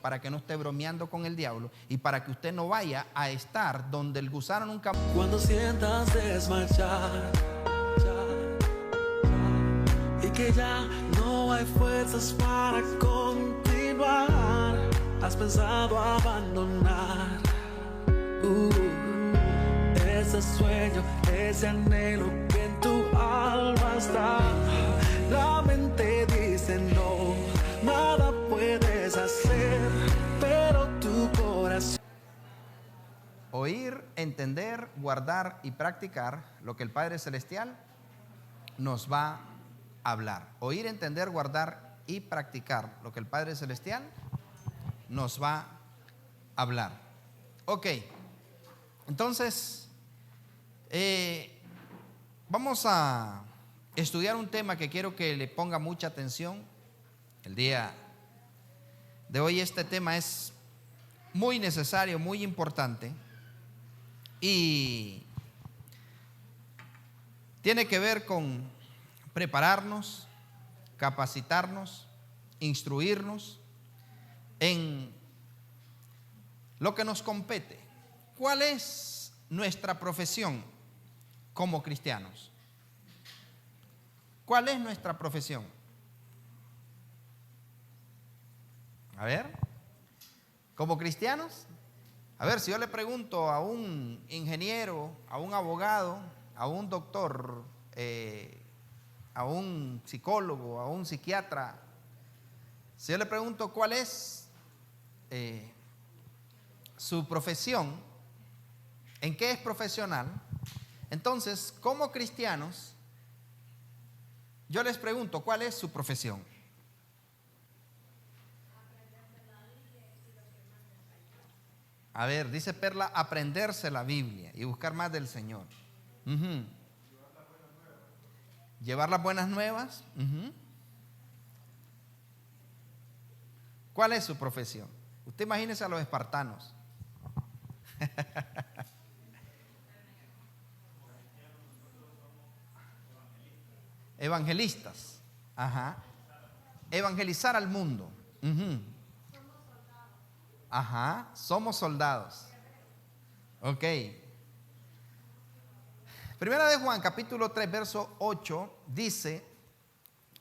para que no esté bromeando con el diablo y para que usted no vaya a estar donde el gusano nunca. Cuando sientas desmayar y que ya no hay fuerzas para continuar, has pensado abandonar ese sueño, ese anhelo que en tu alma está. La mente dice no, nada puedes hacer, pero tu corazón. Oír, entender, guardar y practicar lo que el Padre Celestial nos va a hablar. Oír, entender, guardar y practicar lo que el Padre Celestial nos va a hablar. Ok, entonces vamos a estudiar un tema que quiero que le ponga mucha atención. El día de hoy este tema es muy necesario, muy importante y tiene que ver con prepararnos, capacitarnos, instruirnos en lo que nos compete. ¿Cuál es nuestra profesión como cristianos? ¿Cuál es nuestra profesión? A ver, como cristianos, a ver, si yo le pregunto a un ingeniero, a un abogado, a un doctor, a un psicólogo, a un psiquiatra, si yo le pregunto cuál es su profesión, en qué es profesional, entonces, como cristianos, yo les pregunto, ¿cuál es su profesión? A ver, dice Perla, aprenderse la Biblia y buscar más del Señor. Llevar las buenas nuevas. ¿Cuál es su profesión? Usted imagínese a los espartanos. Evangelistas. Ajá. Evangelizar al mundo. Ajá, somos soldados. Ok. Primera de Juan, capítulo 3, verso 8, dice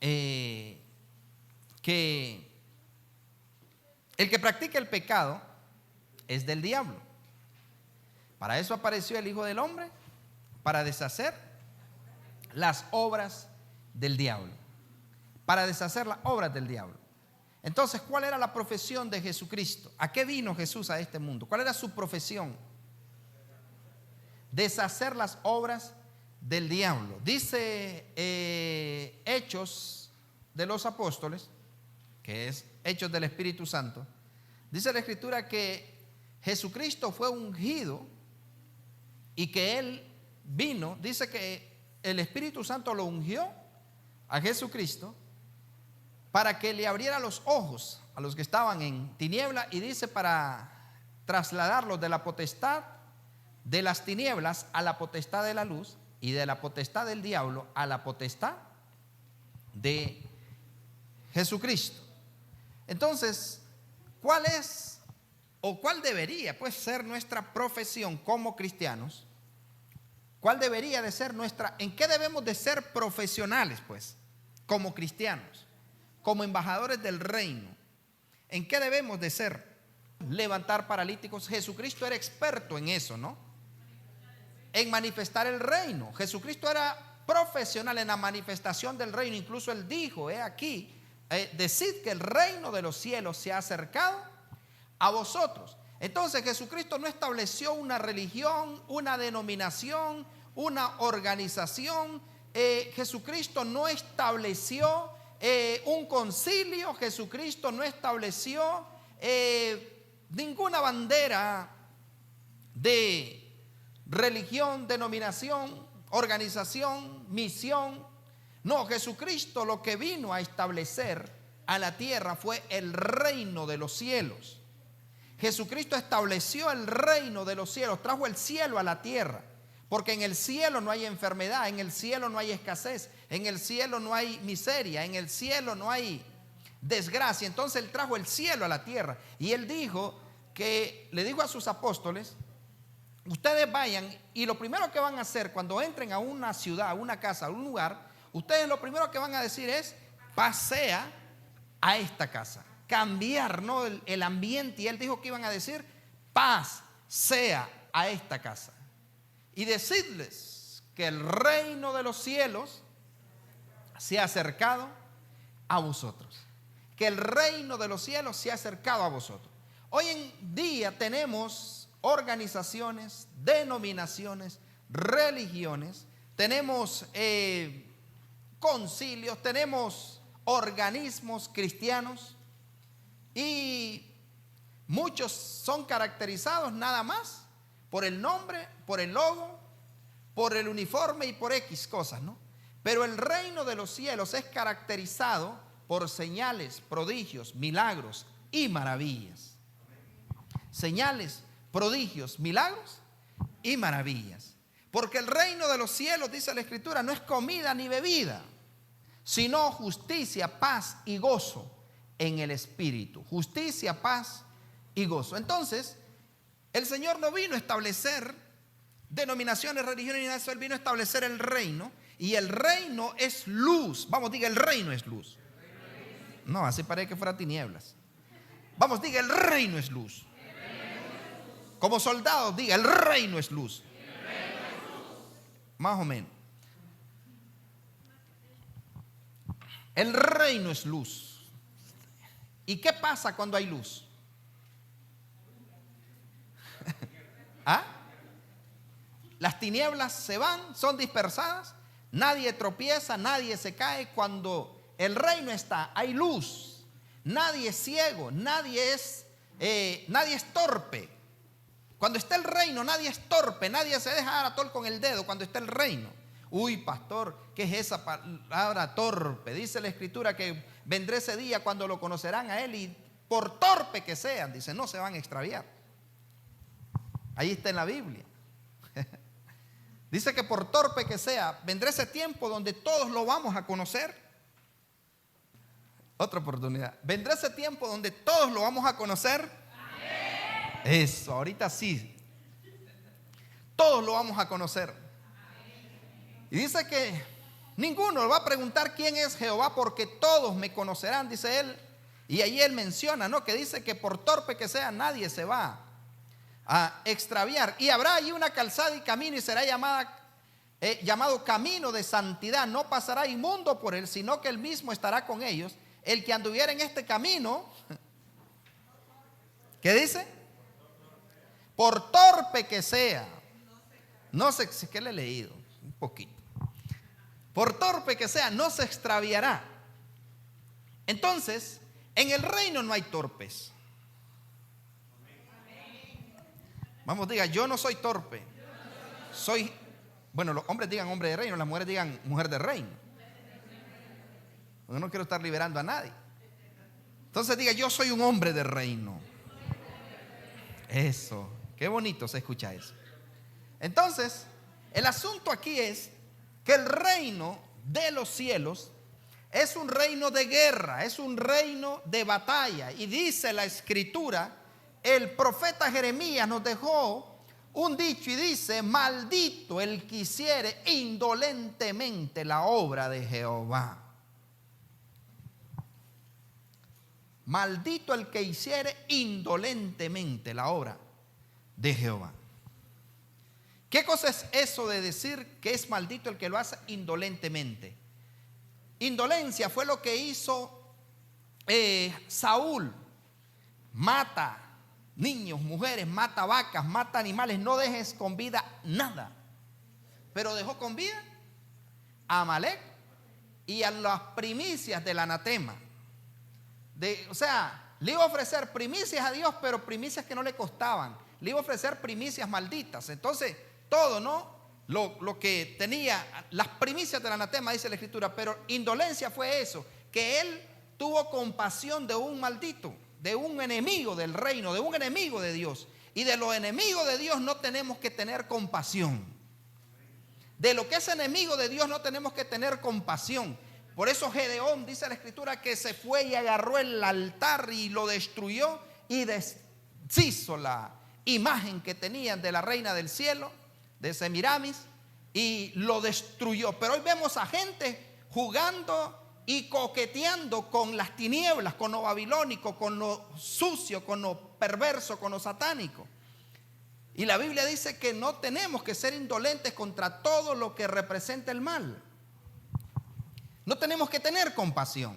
que el que practica el pecado es del diablo. Para eso apareció el Hijo del Hombre, para deshacer las obras del diablo. Para deshacer las obras del diablo. Entonces, ¿cuál era la profesión de Jesucristo? ¿A qué vino Jesús a este mundo? ¿Cuál era su profesión? Deshacer las obras del diablo. Dice Hechos de los Apóstoles, que es Hechos del Espíritu Santo. Dice la Escritura que Jesucristo fue ungido y que Él vino. Dice que el Espíritu Santo lo ungió a Jesucristo para que le abriera los ojos a los que estaban en tiniebla, y dice para trasladarlos de la potestad de las tinieblas a la potestad de la luz, y de la potestad del diablo a la potestad de Jesucristo. Entonces, ¿cuál es o cuál debería pues ser nuestra profesión como cristianos? ¿Cuál debería de ser nuestra, en qué debemos de ser profesionales pues como cristianos? Como embajadores del reino, ¿en qué debemos de ser? Levantar paralíticos. Jesucristo era experto en eso, ¿no? En manifestar el reino. Jesucristo era profesional en la manifestación del reino. Incluso Él dijo, aquí, decid que el reino de los cielos se ha acercado a vosotros. Entonces Jesucristo no estableció una religión, una denominación, una organización. Jesucristo no estableció un concilio. Jesucristo no estableció ninguna bandera de religión, denominación, organización, misión. No, Jesucristo lo que vino a establecer a la tierra fue el reino de los cielos. Jesucristo estableció el reino de los cielos, trajo el cielo a la tierra. Porque en el cielo no hay enfermedad, en el cielo no hay escasez, en el cielo no hay miseria, en el cielo no hay desgracia. Entonces Él trajo el cielo a la tierra. Y Él dijo que, le dijo a sus apóstoles: ustedes vayan y lo primero que van a hacer cuando entren a una ciudad, a una casa, a un lugar, ustedes lo primero que van a decir es: paz sea a esta casa. Cambiar, ¿no?, el ambiente. Y Él dijo que iban a decir: paz sea a esta casa. Y decirles que el reino de los cielos se ha acercado a vosotros. Que el reino de los cielos se ha acercado a vosotros. Hoy en día tenemos organizaciones, denominaciones, religiones, tenemos concilios, tenemos organismos cristianos, y muchos son caracterizados nada más por el nombre, por el logo, por el uniforme y por X cosas, ¿no? Pero el reino de los cielos es caracterizado por señales, prodigios, milagros y maravillas. Señales, prodigios, milagros y maravillas. Porque el reino de los cielos, dice la Escritura, no es comida ni bebida, sino justicia, paz y gozo en el Espíritu. Justicia, paz y gozo. Entonces, el Señor no vino a establecer denominaciones, religiones ni nada de eso. Él vino a establecer el reino. Y el reino es luz. Vamos, diga: el reino es luz. No, así parece que fuera tinieblas. Vamos, diga: el reino es luz. Como soldados, diga: el reino es luz. Más o menos. El reino es luz. ¿Y qué pasa cuando hay luz? ¿Ah? Las tinieblas se van, son dispersadas, nadie tropieza, nadie se cae. Cuando el reino está, hay luz. Nadie es ciego, nadie es torpe. Cuando está el reino, nadie es torpe, nadie se deja dar a tol con el dedo cuando está el reino. Uy, pastor, ¿qué es esa palabra torpe? Dice la Escritura que vendrá ese día cuando lo conocerán a Él, y por torpe que sean, dice, no se van a extraviar. Ahí está en la Biblia. Dice que por torpe que sea, vendrá ese tiempo donde todos lo vamos a conocer. Otra oportunidad. Vendrá ese tiempo donde todos lo vamos a conocer. Amén. Eso, ahorita sí. Todos lo vamos a conocer. Y dice que ninguno va a preguntar quién es Jehová, porque todos me conocerán, dice él. Y ahí él menciona, ¿no?, que dice que por torpe que sea, nadie se va a extraviar. Y habrá allí una calzada y camino, y será llamado camino de santidad. No pasará inmundo por él, sino que él mismo estará con ellos. El que anduviera en este camino, ¿qué dice? Por torpe que sea. No sé, ¿qué le he leído? Un poquito. Por torpe que sea, no se extraviará. Entonces, en el reino no hay torpes. Vamos, diga: yo no soy torpe. Soy, bueno, los hombres digan hombre de reino, las mujeres digan mujer de reino. Yo no quiero estar liberando a nadie. Entonces diga: yo soy un hombre de reino. Eso, qué bonito se escucha eso. Entonces, el asunto aquí es que el reino de los cielos es un reino de guerra, es un reino de batalla. Y dice la Escritura, el profeta Jeremías nos dejó un dicho y dice: maldito el que hiciere indolentemente la obra de Jehová. Maldito el que hiciere indolentemente la obra de Jehová. ¿Qué cosa es eso de decir que es maldito el que lo hace indolentemente? Indolencia fue lo que hizo Saúl. Mata niños, mujeres, mata vacas, mata animales, no dejes con vida nada. Pero dejó con vida a Amalek y a las primicias del anatema. O sea, le iba a ofrecer primicias a Dios, pero primicias que no le costaban. Le iba a ofrecer primicias malditas. Entonces, todo, ¿no? Lo que tenía, las primicias del anatema, dice la Escritura. Pero indolencia fue eso, que él tuvo compasión de un maldito, de un enemigo del reino, de un enemigo de Dios. Y de los enemigos de Dios no tenemos que tener compasión. De lo que es enemigo de Dios no tenemos que tener compasión. Por eso Gedeón, dice la escritura, que se fue y agarró el altar y lo destruyó y deshizo la imagen que tenían de la reina del cielo, de Semiramis, y lo destruyó. Pero hoy vemos a gente jugando y coqueteando con las tinieblas, con lo babilónico, con lo sucio, con lo perverso, con lo satánico. Y la Biblia dice que no tenemos que ser indolentes contra todo lo que representa el mal. No tenemos que tener compasión.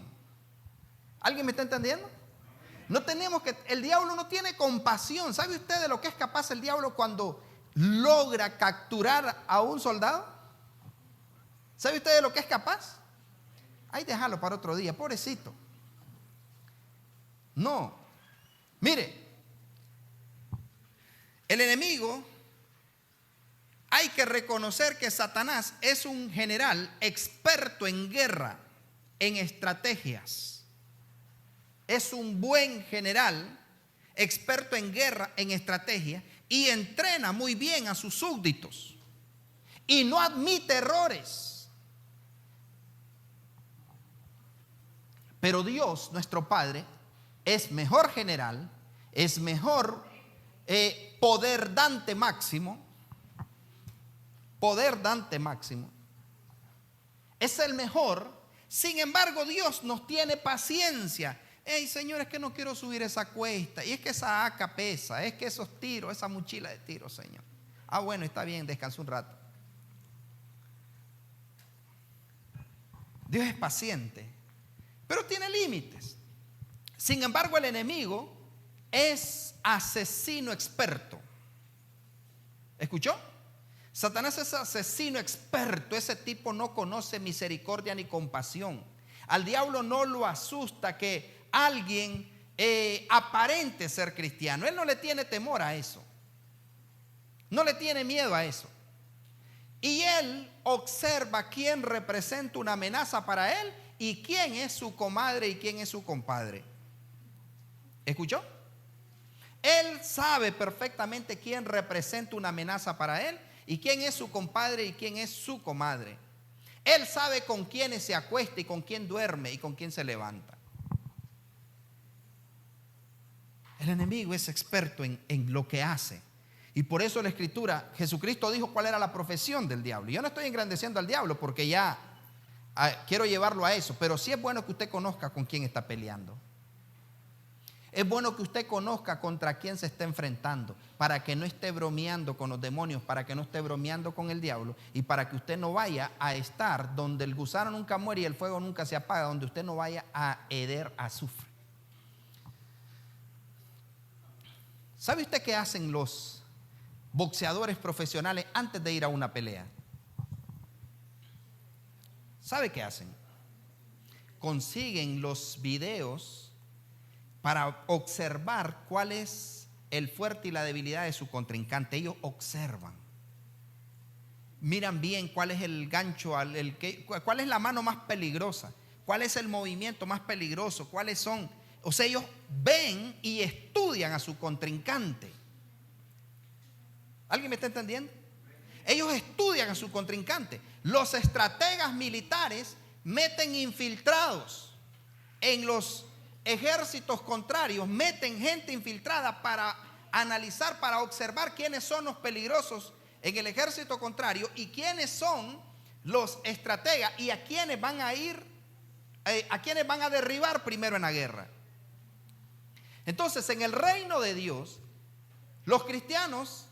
¿Alguien me está entendiendo? No tenemos que, el diablo no tiene compasión. ¿Sabe usted de lo que es capaz el diablo cuando logra capturar a un soldado? ¿Sabe usted de lo que es capaz? Ay, déjalo para otro día, pobrecito. No. Mire, el enemigo, hay que reconocer que Satanás es un general experto en guerra, en estrategias. Es un buen general, experto en guerra, en estrategia, y entrena muy bien a sus súbditos. Y no admite errores. Pero Dios, nuestro Padre, es mejor general, es mejor poder dante máximo. Poder dante máximo. Es el mejor. Sin embargo, Dios nos tiene paciencia. Hey, Señor, es que no quiero subir esa cuesta. Y es que esa AK pesa. Es que esos tiros, esa mochila de tiros, Señor. Ah, bueno, está bien, descansa un rato. Dios es paciente, pero tiene límites. Sin embargo, el enemigo es asesino experto. ¿Escuchó? Satanás es asesino experto. Ese tipo no conoce misericordia ni compasión. Al diablo no lo asusta que alguien aparente ser cristiano. Él no le tiene temor a eso. No le tiene miedo a eso. Y él observa quién representa una amenaza para él y quién es su comadre y quién es su compadre. ¿Escuchó? Él sabe perfectamente quién representa una amenaza para él y quién es su compadre y quién es su comadre. Él sabe con quiénes se acuesta y con quién duerme y con quién se levanta. El enemigo es experto en lo que hace. Y por eso la escritura, Jesucristo dijo cuál era la profesión del diablo. Yo no estoy engrandeciendo al diablo porque ya quiero llevarlo a eso. Pero sí es bueno que usted conozca con quién está peleando. Es bueno que usted conozca contra quién se está enfrentando, para que no esté bromeando con los demonios, para que no esté bromeando con el diablo y para que usted no vaya a estar donde el gusano nunca muere y el fuego nunca se apaga, donde usted no vaya a heder azufre. ¿Sabe usted qué hacen los boxeadores profesionales antes de ir a una pelea? ¿Sabe qué hacen? Consiguen los videos para observar cuál es el fuerte y la debilidad de su contrincante. Ellos observan. Miran bien cuál es el gancho, cuál es la mano más peligrosa, cuál es el movimiento más peligroso, cuáles son. O sea, ellos ven y estudian a su contrincante. ¿Alguien me está entendiendo? Ellos estudian a su contrincante. Los estrategas militares meten infiltrados en los ejércitos contrarios, meten gente infiltrada para analizar, para observar quiénes son los peligrosos en el ejército contrario y quiénes son los estrategas y a quiénes van a ir, a quiénes van a derribar primero en la guerra. Entonces, en el reino de Dios, los cristianos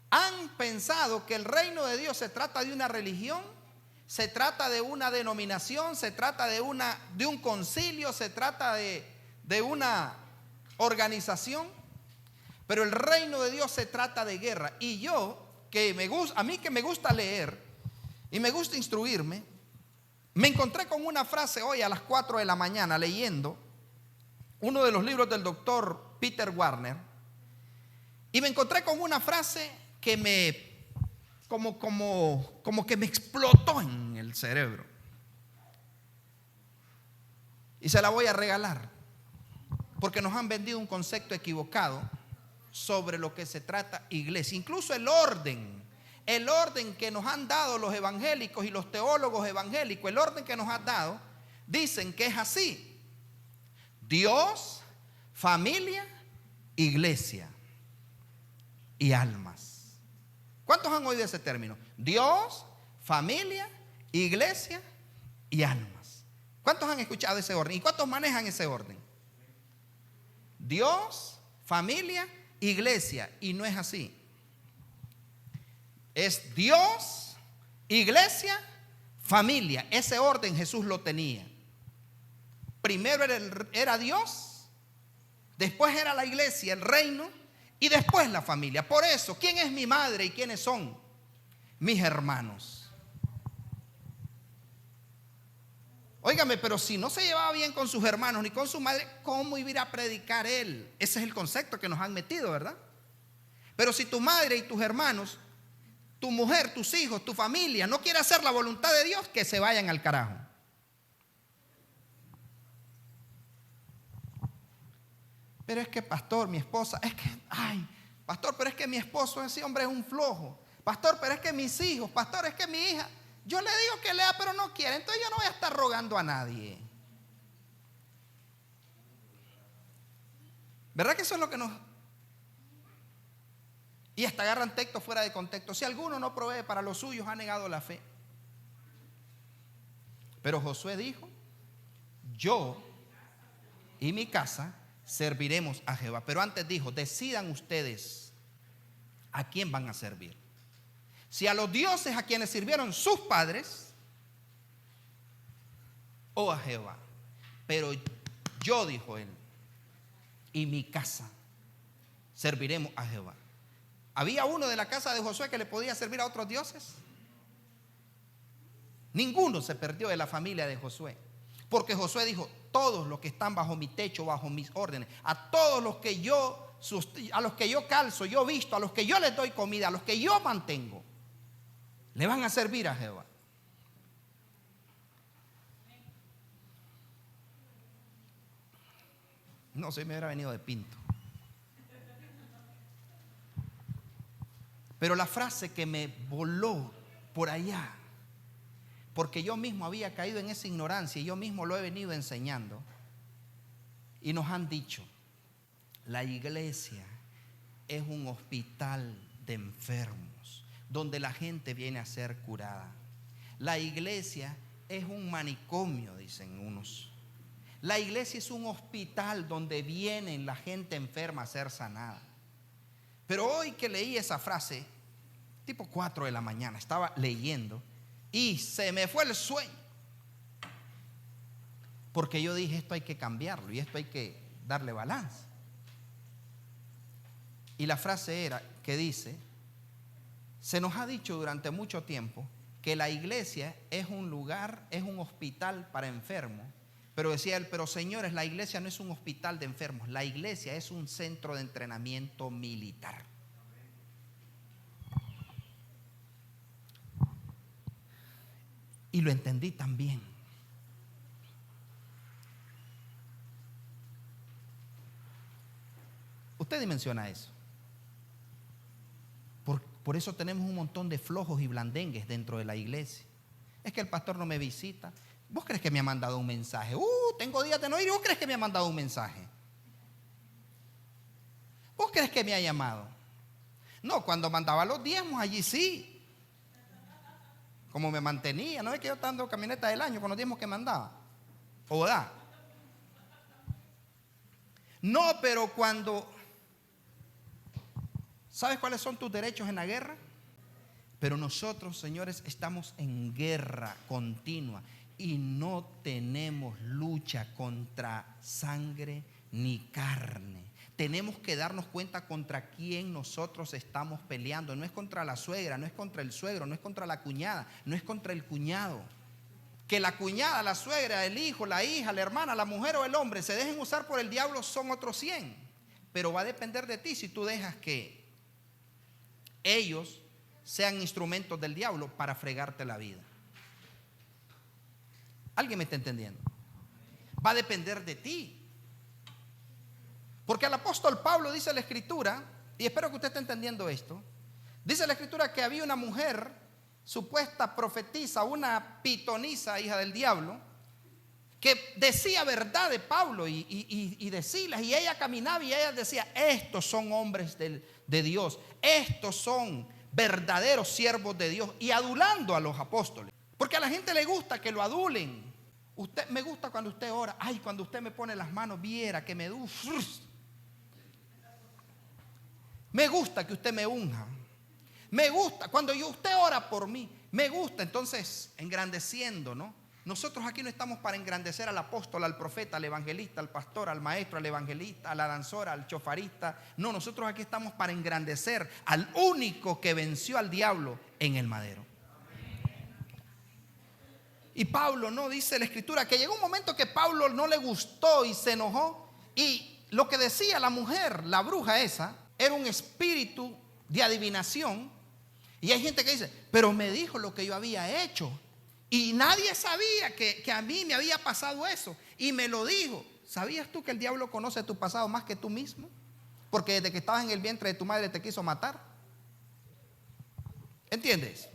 han pensado que el reino de Dios se trata de una religión, se trata de una denominación, se trata de un concilio, se trata de una organización, pero el reino de Dios se trata de guerra. Y yo, a mí que me gusta leer y me gusta instruirme, me encontré con una frase hoy a las 4 de la mañana leyendo uno de los libros del doctor Peter Warner, y me encontré con una frase que me como que me explotó en el cerebro. Y se la voy a regalar, porque nos han vendido un concepto equivocado sobre lo que se trata iglesia. Incluso el orden que nos han dado los evangélicos y los teólogos evangélicos, el orden que nos han dado dicen que es así: Dios, familia, iglesia y almas. ¿Cuántos han oído ese término? Dios, familia, iglesia y almas. ¿Cuántos han escuchado ese orden? ¿Y cuántos manejan ese orden? Dios, familia, iglesia. Y no es así. Es Dios, iglesia, familia. Ese orden Jesús lo tenía. Primero era Dios, después era la iglesia, el reino, y después la familia. Por eso, ¿quién es mi madre y quiénes son mis hermanos? Óigame, pero si no se llevaba bien con sus hermanos ni con su madre, ¿cómo iba a ir a predicar él? Ese es el concepto que nos han metido, ¿verdad? Pero si tu madre y tus hermanos, tu mujer, tus hijos, tu familia no quiere hacer la voluntad de Dios, que se vayan al carajo. Pero es que, pastor, mi esposa, es que, ay, pastor, pero es que mi esposo, ese hombre es un flojo. Pastor, pero es que mis hijos, pastor, es que mi hija, yo le digo que lea, pero no quiere. Entonces yo no voy a estar rogando a nadie. ¿Verdad que eso es lo que nos... Y hasta agarran textos fuera de contexto. Si alguno no provee para los suyos, ha negado la fe. Pero Josué dijo: yo y mi casa serviremos a Jehová. Pero antes dijo: decidan ustedes a quién van a servir. Si a los dioses a quienes sirvieron sus padres, o a Jehová. Pero yo, dijo él, y mi casa serviremos a Jehová. ¿Había uno de la casa de Josué que le podía servir a otros dioses? Ninguno se perdió de la familia de Josué. Porque Josué dijo: todos los que están bajo mi techo, bajo mis órdenes, a todos los que yo calzo, yo visto, a los que yo les doy comida, a los que yo mantengo, le van a servir a Jehová. No, si me hubiera venido de pinto. Pero la frase que me voló por allá, porque yo mismo había caído en esa ignorancia y yo mismo lo he venido enseñando, y nos han dicho: la iglesia es un hospital de enfermos donde la gente viene a ser curada. La iglesia es un manicomio, dicen unos. La iglesia es un hospital donde viene la gente enferma a ser sanada. Pero hoy que leí esa frase, tipo 4 de la mañana, estaba leyendo y se me fue el sueño. Porque yo dije: esto hay que cambiarlo y esto hay que darle balance. Y la frase era que dice: se nos ha dicho durante mucho tiempo que la iglesia es un lugar, es un hospital para enfermos. Pero decía él: pero señores, la iglesia no es un hospital de enfermos, la iglesia es un centro de entrenamiento militar. Y lo entendí también. Usted dimensiona eso. Por eso tenemos un montón de flojos y blandengues dentro de la iglesia. Es que el pastor no me visita. ¿Vos crees que me ha mandado un mensaje? Tengo días de no ir. ¿Vos crees que me ha mandado un mensaje? ¿Vos crees que me ha llamado? No, cuando mandaba los diezmos, allí sí. Como me mantenía. ¿No es que yo estaba dando camioneta del año con los diezmos que mandaba? ¿O da? No, pero cuando... ¿Sabes cuáles son tus derechos en la guerra? Pero nosotros, señores, estamos en guerra continua y no tenemos lucha contra sangre ni carne. Tenemos que darnos cuenta contra quién nosotros estamos peleando. No es contra la suegra, no es contra el suegro, no es contra la cuñada, no es contra el cuñado. Que la cuñada, la suegra, el hijo, la hija, la hermana, la mujer o el hombre se dejen usar por el diablo son otros 100. Pero va a depender de ti si tú dejas que ellos sean instrumentos del diablo para fregarte la vida. ¿Alguien me está entendiendo? Va a depender de ti. Porque el apóstol Pablo dice la escritura, y espero que usted esté entendiendo esto, dice la escritura que había una mujer, supuesta profetisa, una pitonisa, hija del diablo, que decía verdad de Pablo y de Silas, y ella caminaba y ella decía: estos son hombres de Dios, estos son verdaderos siervos de Dios, y adulando a los apóstoles, porque a la gente le gusta que lo adulen. Me gusta cuando usted ora. Ay, cuando usted me pone las manos, viera que me me gusta que usted me unja. Me gusta cuando usted ora por mí. Me gusta. Entonces, engrandeciendo, ¿no? Nosotros aquí no estamos para engrandecer al apóstol, al profeta, al evangelista, al pastor, al maestro, al evangelista, a la danzora, al chofarista. No, nosotros aquí estamos para engrandecer al único que venció al diablo en el madero. Y Pablo, no, dice la escritura que llegó un momento que Pablo no le gustó y se enojó. Y lo que decía la mujer, la bruja esa, era un espíritu de adivinación. Y hay gente que dice: pero me dijo lo que yo había hecho. Y nadie sabía que a mí me había pasado eso. Y me lo dijo. ¿Sabías tú que el diablo conoce tu pasado más que tú mismo? Porque desde que estabas en el vientre de tu madre te quiso matar. ¿Entiendes?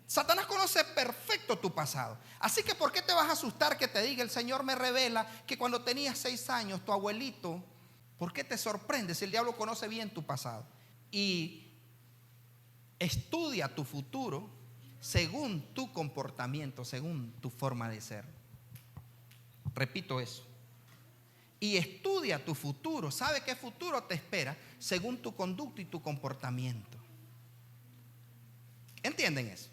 Satanás conoce perfecto tu pasado. Así que ¿por qué te vas a asustar que te diga: el Señor me revela que cuando tenías 6 años tu abuelito? ¿Por qué te sorprende si el diablo conoce bien tu pasado? Y estudia tu futuro según tu comportamiento, según tu forma de ser. Repito eso. Y estudia tu futuro. ¿Sabe qué futuro te espera? Según tu conducta y tu comportamiento. ¿Entienden eso?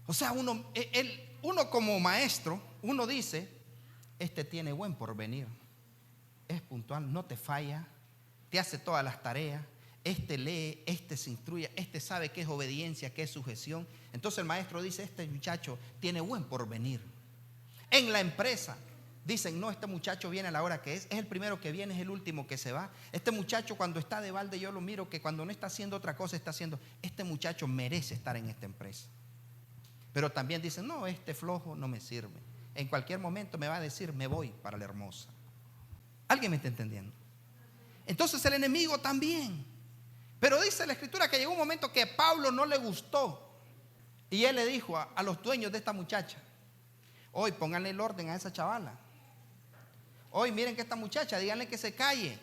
O sea, uno como maestro, uno dice: este tiene buen porvenir, es puntual, no te falla, te hace todas las tareas, este lee, este se instruye, este sabe qué es obediencia, qué es sujeción. Entonces el maestro dice: este muchacho tiene buen porvenir. En la empresa dicen: no, este muchacho viene a la hora que es el primero que viene, es el último que se va. Este muchacho cuando está de balde yo lo miro, que cuando no está haciendo otra cosa está haciendo. Este muchacho merece estar en esta empresa. Pero también dicen: no, este flojo no me sirve. En cualquier momento me va a decir: me voy para la hermosa. ¿Alguien me está entendiendo? Entonces el enemigo también. Pero dice la escritura que llegó un momento que a Pablo no le gustó. Y él le dijo a los dueños de esta muchacha: hoy pónganle el orden a esa chavala. Hoy miren que esta muchacha, díganle que se calle.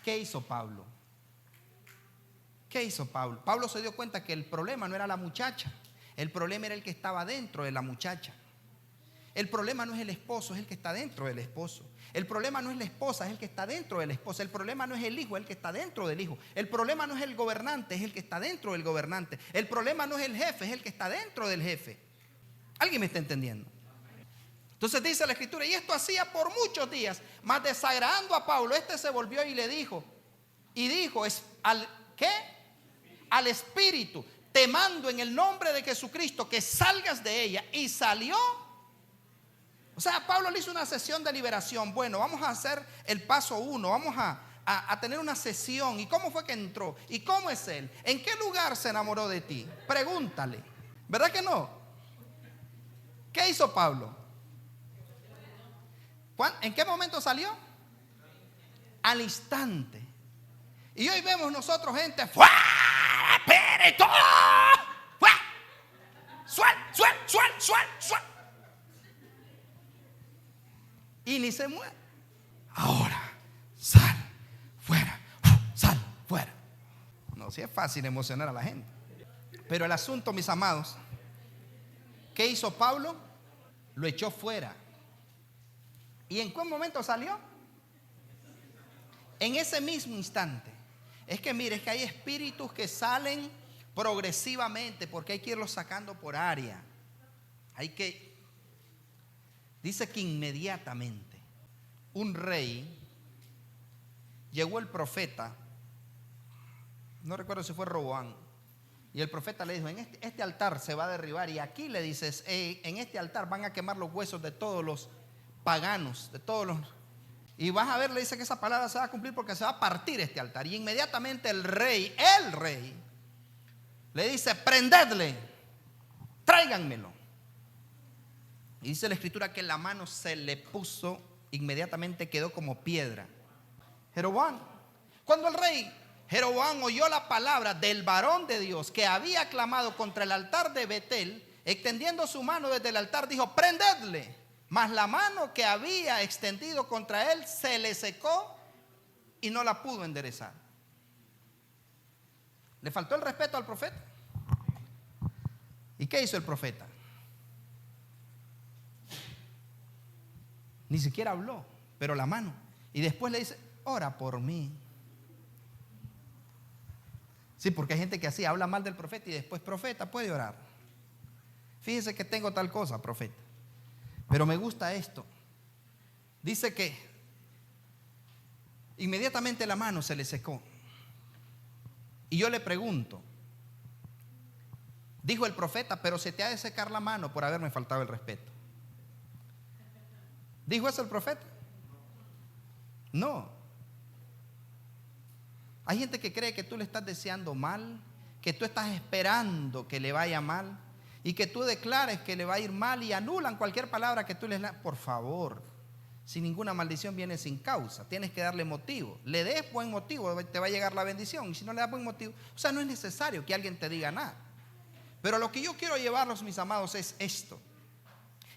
¿Qué hizo Pablo? ¿Qué hizo Pablo? Pablo se dio cuenta que el problema no era la muchacha. El problema era el que estaba dentro de la muchacha. El problema no es el esposo, es el que está dentro del esposo. El problema no es la esposa, es el que está dentro de la esposa. El problema no es el hijo, es el que está dentro del hijo. El problema no es el gobernante, es el que está dentro del gobernante. El problema no es el jefe, es el que está dentro del jefe. ¿Alguien me está entendiendo? Entonces dice la escritura: y esto hacía por muchos días, mas desagradando a Pablo, este se volvió y le dijo, ¿qué? Al espíritu: te mando en el nombre de Jesucristo que salgas de ella. Y salió. O sea, Pablo le hizo una sesión de liberación. Bueno, vamos a hacer el paso 1. Vamos a tener una sesión. ¿Y cómo fue que entró? ¿Y cómo es él? ¿En qué lugar se enamoró de ti? Pregúntale. ¿Verdad que no? ¿Qué hizo Pablo? ¿En qué momento salió? Al instante. Y hoy vemos nosotros gente: ¡fuera, espíritu! ¡Fuera! ¡Suel! Y ni se mueve. Ahora, sal, fuera, sal, fuera. No, si es fácil emocionar a la gente. Pero el asunto, mis amados, ¿qué hizo Pablo? Lo echó fuera. ¿Y en qué momento salió? En ese mismo instante. Es que mire, es que hay espíritus que salen progresivamente, porque hay que irlos sacando por área. Dice que inmediatamente un rey, llegó el profeta, no recuerdo si fue Roboam, y el profeta le dijo: en este altar se va a derribar, y aquí le dices, en este altar van a quemar los huesos de todos los paganos, de todos los... Y vas a ver, le dice que esa palabra se va a cumplir porque se va a partir este altar. Y inmediatamente el rey, le dice: prendedle, tráiganmelo. Y dice la escritura que la mano se le puso, inmediatamente quedó como piedra. Jeroboam, cuando el rey Jeroboam oyó la palabra del varón de Dios que había clamado contra el altar de Betel, extendiendo su mano desde el altar, dijo: prendedle. Mas la mano que había extendido contra él se le secó y no la pudo enderezar. ¿Le faltó el respeto al profeta? ¿Y qué hizo el profeta? Ni siquiera habló, pero la mano. Y después le dice: ora por mí. Sí, porque hay gente que así habla mal del profeta y después: profeta, puede orar. Fíjese que tengo tal cosa, profeta. Pero me gusta esto. Dice que inmediatamente la mano se le secó. Y yo le pregunto, dijo el profeta: pero se te ha de secar la mano por haberme faltado el respeto. ¿Dijo eso el profeta? No. Hay gente que cree que tú le estás deseando mal, que tú estás esperando que le vaya mal y que tú declares que le va a ir mal y anulan cualquier palabra que tú les das. Por favor, si ninguna maldición viene sin causa, tienes que darle motivo. Le des buen motivo, te va a llegar la bendición. Y si no le das buen motivo, o sea, no es necesario que alguien te diga nada. Pero lo que yo quiero llevarlos, mis amados, es esto: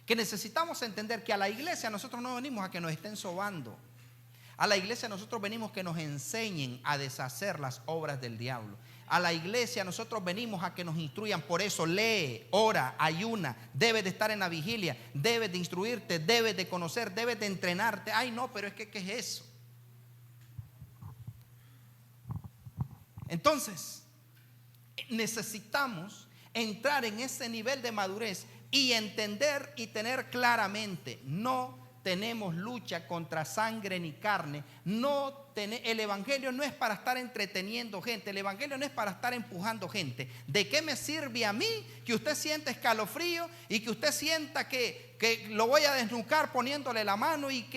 que necesitamos entender que a la iglesia nosotros no venimos a que nos estén sobando. A la iglesia nosotros venimos que nos enseñen a deshacer las obras del diablo. A la iglesia nosotros venimos a que nos instruyan. Por eso lee, ora, ayuna. Debes de estar en la vigilia, debes de instruirte, debes de conocer, debes de entrenarte. Ay, no, pero es que ¿qué es eso? Entonces, necesitamos entrar en ese nivel de madurez y entender y tener claramente: no tenemos lucha contra sangre ni carne. El evangelio no es para estar entreteniendo gente. El evangelio no es para estar empujando gente. ¿De qué me sirve a mí que usted sienta escalofrío y que usted sienta que lo voy a desnucar poniéndole la mano y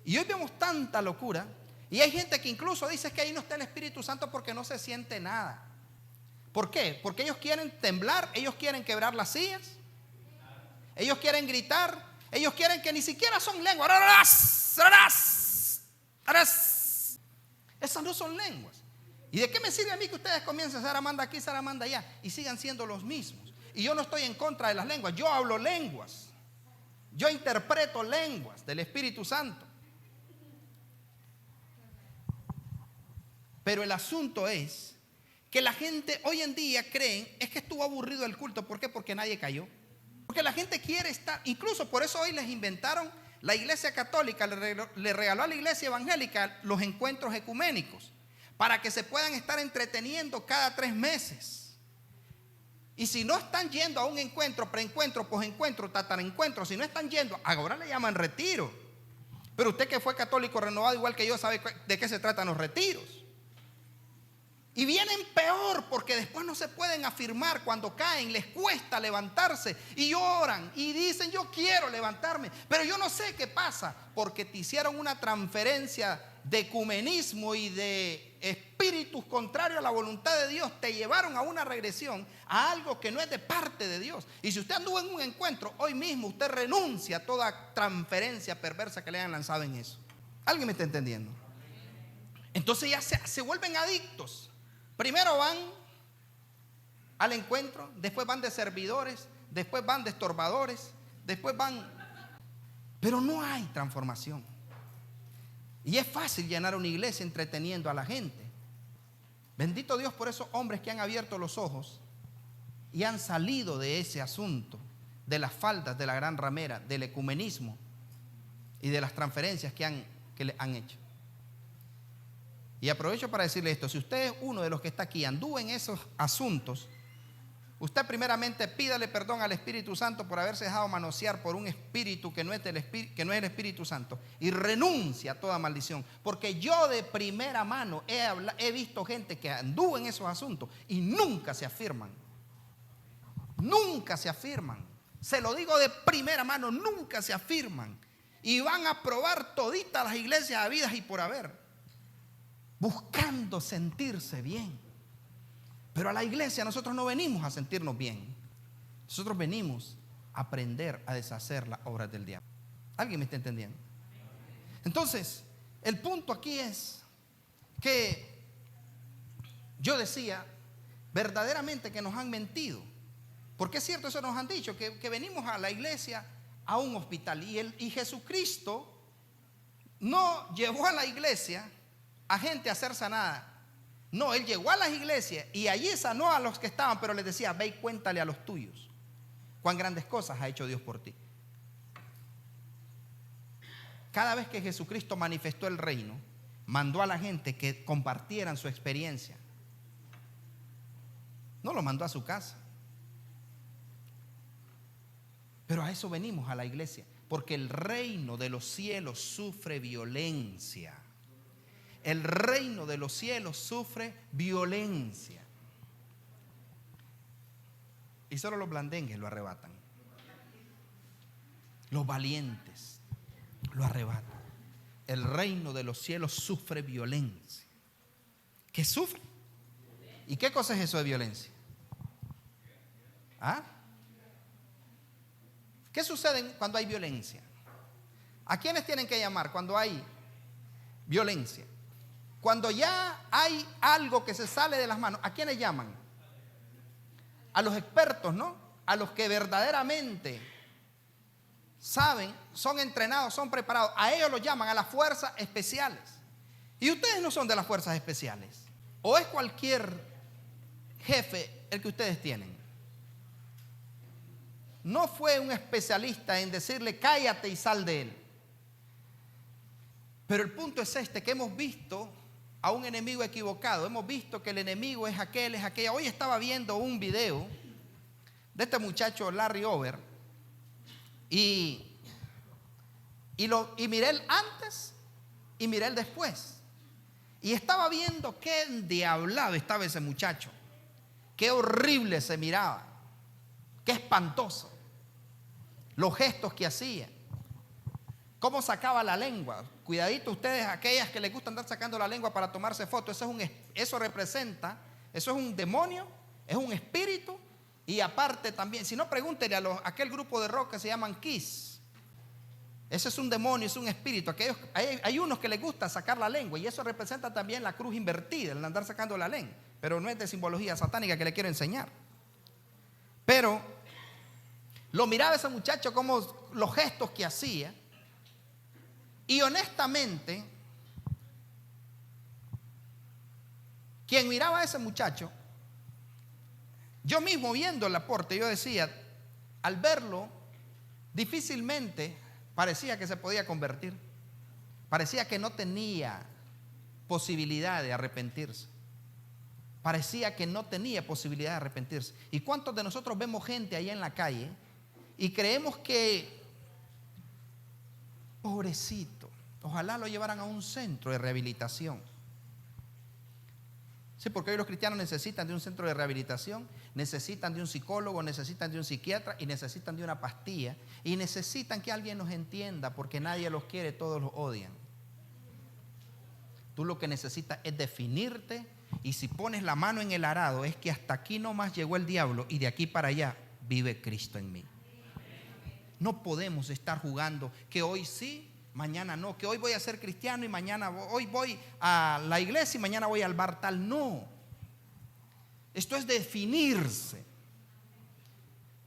hoy vemos tanta locura? Y hay gente que incluso dice que ahí no está el Espíritu Santo porque no se siente nada. ¿Por qué? Porque ellos quieren temblar, ellos quieren quebrar las sillas, ellos quieren gritar, ellos quieren que ni siquiera son lenguas. Esas no son lenguas. ¿Y de qué me sirve a mí que ustedes comiencen Saramanda aquí, Saramanda allá y sigan siendo los mismos? Y yo no estoy en contra de las lenguas, yo hablo lenguas, yo interpreto lenguas del Espíritu Santo. Pero el asunto es que la gente hoy en día creen es que estuvo aburrido el culto. ¿Por qué? Porque nadie cayó. Porque la gente quiere estar, incluso por eso hoy les inventaron, la iglesia católica le regaló a la iglesia evangélica los encuentros ecuménicos, para que se puedan estar entreteniendo cada 3 meses. Y si no están yendo a un encuentro, preencuentro, posencuentro, tatarencuentro, si no están yendo, ahora le llaman retiro. Pero usted que fue católico renovado igual que yo sabe de qué se tratan los retiros. Y vienen peor porque después no se pueden afirmar. Cuando caen les cuesta levantarse y lloran y dicen: yo quiero levantarme, pero yo no sé qué pasa, porque te hicieron una transferencia de ecumenismo y de espíritus contrarios a la voluntad de Dios. Te llevaron a una regresión, a algo que no es de parte de Dios. Y si usted anduvo en un encuentro, hoy mismo usted renuncia a toda transferencia perversa que le hayan lanzado en eso. ¿Alguien me está entendiendo? Entonces ya se vuelven adictos. Primero van al encuentro, después van de servidores, después van de estorbadores, después van... Pero no hay transformación. Y es fácil llenar una iglesia entreteniendo a la gente. Bendito Dios por esos hombres que han abierto los ojos y han salido de ese asunto, de las faldas de la gran ramera, del ecumenismo y de las transferencias que le han hecho. Y aprovecho para decirle esto: si usted es uno de los que está aquí, anduvo en esos asuntos, usted primeramente pídale perdón al Espíritu Santo por haberse dejado manosear por un espíritu que no es el Espíritu Santo, y renuncia a toda maldición. Porque yo de primera mano he visto gente que anduvo en esos asuntos y nunca se afirman. Nunca se afirman. Se lo digo de primera mano, nunca se afirman. Y van a probar toditas las iglesias habidas y por haber, buscando sentirse bien. Pero a la iglesia nosotros no venimos a sentirnos bien. Nosotros venimos a aprender a deshacer las obras del diablo. ¿Alguien me está entendiendo? Entonces, el punto aquí es que yo decía verdaderamente que nos han mentido. Porque es cierto, eso nos han dicho, que venimos a la iglesia a un hospital. Y Jesucristo no llevó a la iglesia a gente a ser sanada. No, Él llegó a las iglesias y allí sanó a los que estaban, pero les decía, ve y cuéntale a los tuyos cuán grandes cosas ha hecho Dios por ti. Cada vez que Jesucristo manifestó el reino, mandó a la gente que compartieran su experiencia. No lo mandó a su casa. Pero a eso venimos a la iglesia, porque el reino de los cielos sufre violencia. El reino de los cielos sufre violencia. Y solo los blandengues lo arrebatan. Los valientes lo arrebatan. El reino de los cielos sufre violencia. ¿Qué sufre? ¿Y qué cosa es eso de violencia? ¿Ah? ¿Qué sucede cuando hay violencia? ¿A quiénes tienen que llamar cuando hay violencia? Cuando ya hay algo que se sale de las manos, ¿a quiénes llaman? A los expertos, ¿no? A los que verdaderamente saben, son entrenados, son preparados. A ellos los llaman a las fuerzas especiales. Y ustedes no son de las fuerzas especiales. ¿O es cualquier jefe el que ustedes tienen? No fue un especialista en decirle cállate y sal de él. Pero el punto es este, que hemos visto a un enemigo equivocado. Hemos visto que el enemigo es aquel, es aquella. Hoy estaba viendo un video de este muchacho Larry Over y miré el antes y miré el después. Y estaba viendo qué endiablado estaba ese muchacho. Qué horrible se miraba. Qué espantoso. Los gestos que hacía. Cómo sacaba la lengua. Cuidadito ustedes, aquellas que les gusta andar sacando la lengua para tomarse fotos. Eso representa, eso es un demonio, es un espíritu. Y aparte también, si no, pregúntenle a aquel grupo de rock que se llaman Kiss. Ese es un demonio, es un espíritu. Hay unos que les gusta sacar la lengua. Y eso representa también la cruz invertida, el andar sacando la lengua. Pero no es de simbología satánica que le quiero enseñar. Pero lo miraba ese muchacho, como los gestos que hacía. Y honestamente, quien miraba a ese muchacho, yo mismo viendo el aporte, yo decía, al verlo, difícilmente parecía que se podía convertir. Parecía que no tenía posibilidad de arrepentirse. Parecía que no tenía posibilidad de arrepentirse. ¿Y cuántos de nosotros vemos gente ahí en la calle y creemos que, pobrecito, ojalá lo llevaran a un centro de rehabilitación? Sí, porque hoy los cristianos necesitan de un centro de rehabilitación, necesitan de un psicólogo, necesitan de un psiquiatra y necesitan de una pastilla y necesitan que alguien los entienda porque nadie los quiere, todos los odian. Tú lo que necesitas es definirte y si pones la mano en el arado es que hasta aquí nomás llegó el diablo y de aquí para allá vive Cristo en mí. No podemos estar jugando que hoy sí, mañana no, que hoy voy a ser cristiano y mañana hoy voy a la iglesia y mañana voy al bar tal. No. Esto es definirse.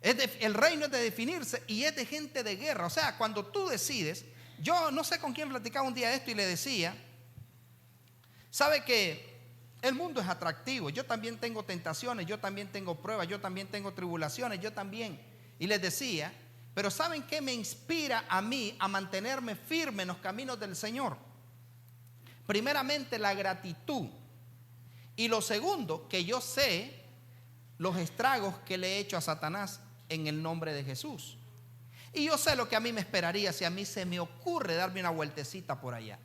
El reino es de definirse y es de gente de guerra. O sea, cuando tú decides, yo no sé con quién platicaba un día de esto y le decía, ¿sabe que el mundo es atractivo? Yo también tengo tentaciones, yo también tengo pruebas, yo también tengo tribulaciones, yo también. Y les decía, pero ¿saben qué me inspira a mí a mantenerme firme en los caminos del Señor? Primeramente la gratitud. Y lo segundo, que yo sé los estragos que le he hecho a Satanás en el nombre de Jesús. Y yo sé lo que a mí me esperaría si a mí se me ocurre darme una vueltecita por allá.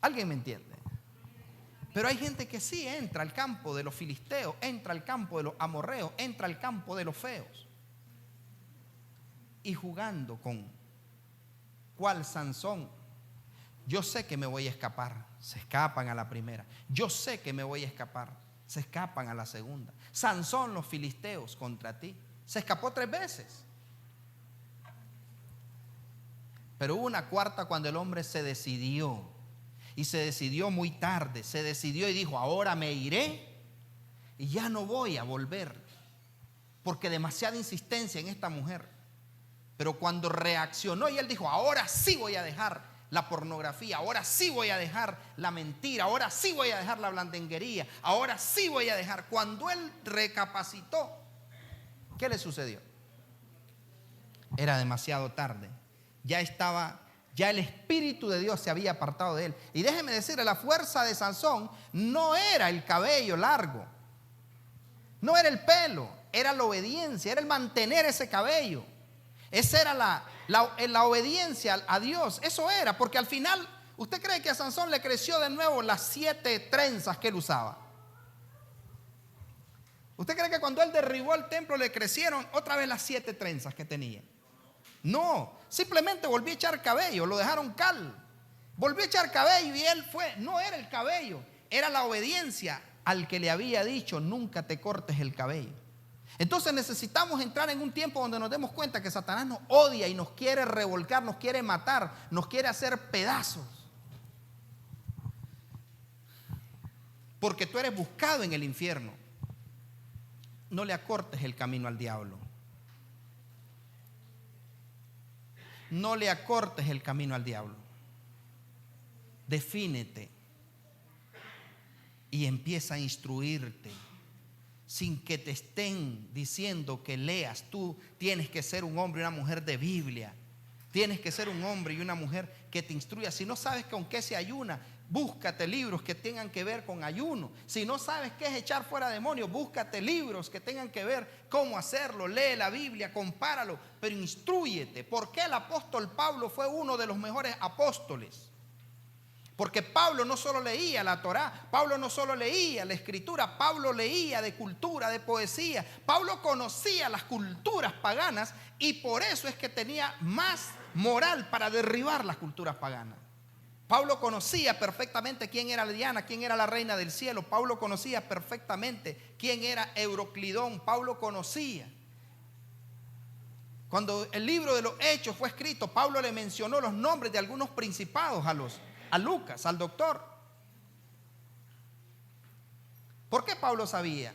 ¿Alguien me entiende? Pero hay gente que sí entra al campo de los filisteos, entra al campo de los amorreos, entra al campo de los feos. Y jugando con cuál Sansón. Yo sé que me voy a escapar, se escapan a la primera. Yo sé que me voy a escapar, se escapan a la segunda. Sansón, los filisteos contra ti. Se escapó 3 veces. Pero hubo una cuarta cuando el hombre se decidió. Y se decidió muy tarde, se decidió y dijo, ahora me iré y ya no voy a volver, porque demasiada insistencia en esta mujer. Pero cuando reaccionó y él dijo, ahora sí voy a dejar la pornografía, ahora sí voy a dejar la mentira, ahora sí voy a dejar la blandenguería, ahora sí voy a dejar. Cuando él recapacitó, ¿qué le sucedió? Era demasiado tarde. Ya el Espíritu de Dios se había apartado de él. Y déjeme decirle, la fuerza de Sansón no era el cabello largo, no era el pelo, era la obediencia, era el mantener ese cabello. Esa era la obediencia a Dios. Eso era, porque al final, ¿usted cree que a Sansón le creció de nuevo las 7 trenzas que él usaba? ¿Usted cree que cuando él derribó el templo le crecieron otra vez las 7 trenzas que tenía? No, simplemente volvió a echar cabello, lo dejaron cal. Volvió a echar cabello y él fue, no era el cabello, era la obediencia al que le había dicho, nunca te cortes el cabello. Entonces necesitamos entrar en un tiempo donde nos demos cuenta que Satanás nos odia y nos quiere revolcar, nos quiere matar, nos quiere hacer pedazos. Porque tú eres buscado en el infierno. No le acortes el camino al diablo. No le acortes el camino al diablo. Defínete y empieza a instruirte sin que te estén diciendo que leas. Tú tienes que ser un hombre y una mujer de Biblia. Tienes que ser un hombre y una mujer que te instruya. Si no sabes con qué se ayuna, búscate libros que tengan que ver con ayuno. Si no sabes qué es echar fuera demonios, búscate libros que tengan que ver cómo hacerlo. Lee la Biblia, compáralo, pero instrúyete. ¿Por qué el apóstol Pablo fue uno de los mejores apóstoles? Porque Pablo no solo leía la Torá, Pablo no solo leía la Escritura, Pablo leía de cultura, de poesía. Pablo conocía las culturas paganas y por eso es que tenía más moral para derribar las culturas paganas. Pablo conocía perfectamente quién era Diana, quién era la reina del cielo. Pablo conocía perfectamente quién era Euroclidón. Pablo conocía. Cuando el libro de los Hechos fue escrito, Pablo le mencionó los nombres de algunos principados a Lucas, al doctor. ¿Por qué Pablo sabía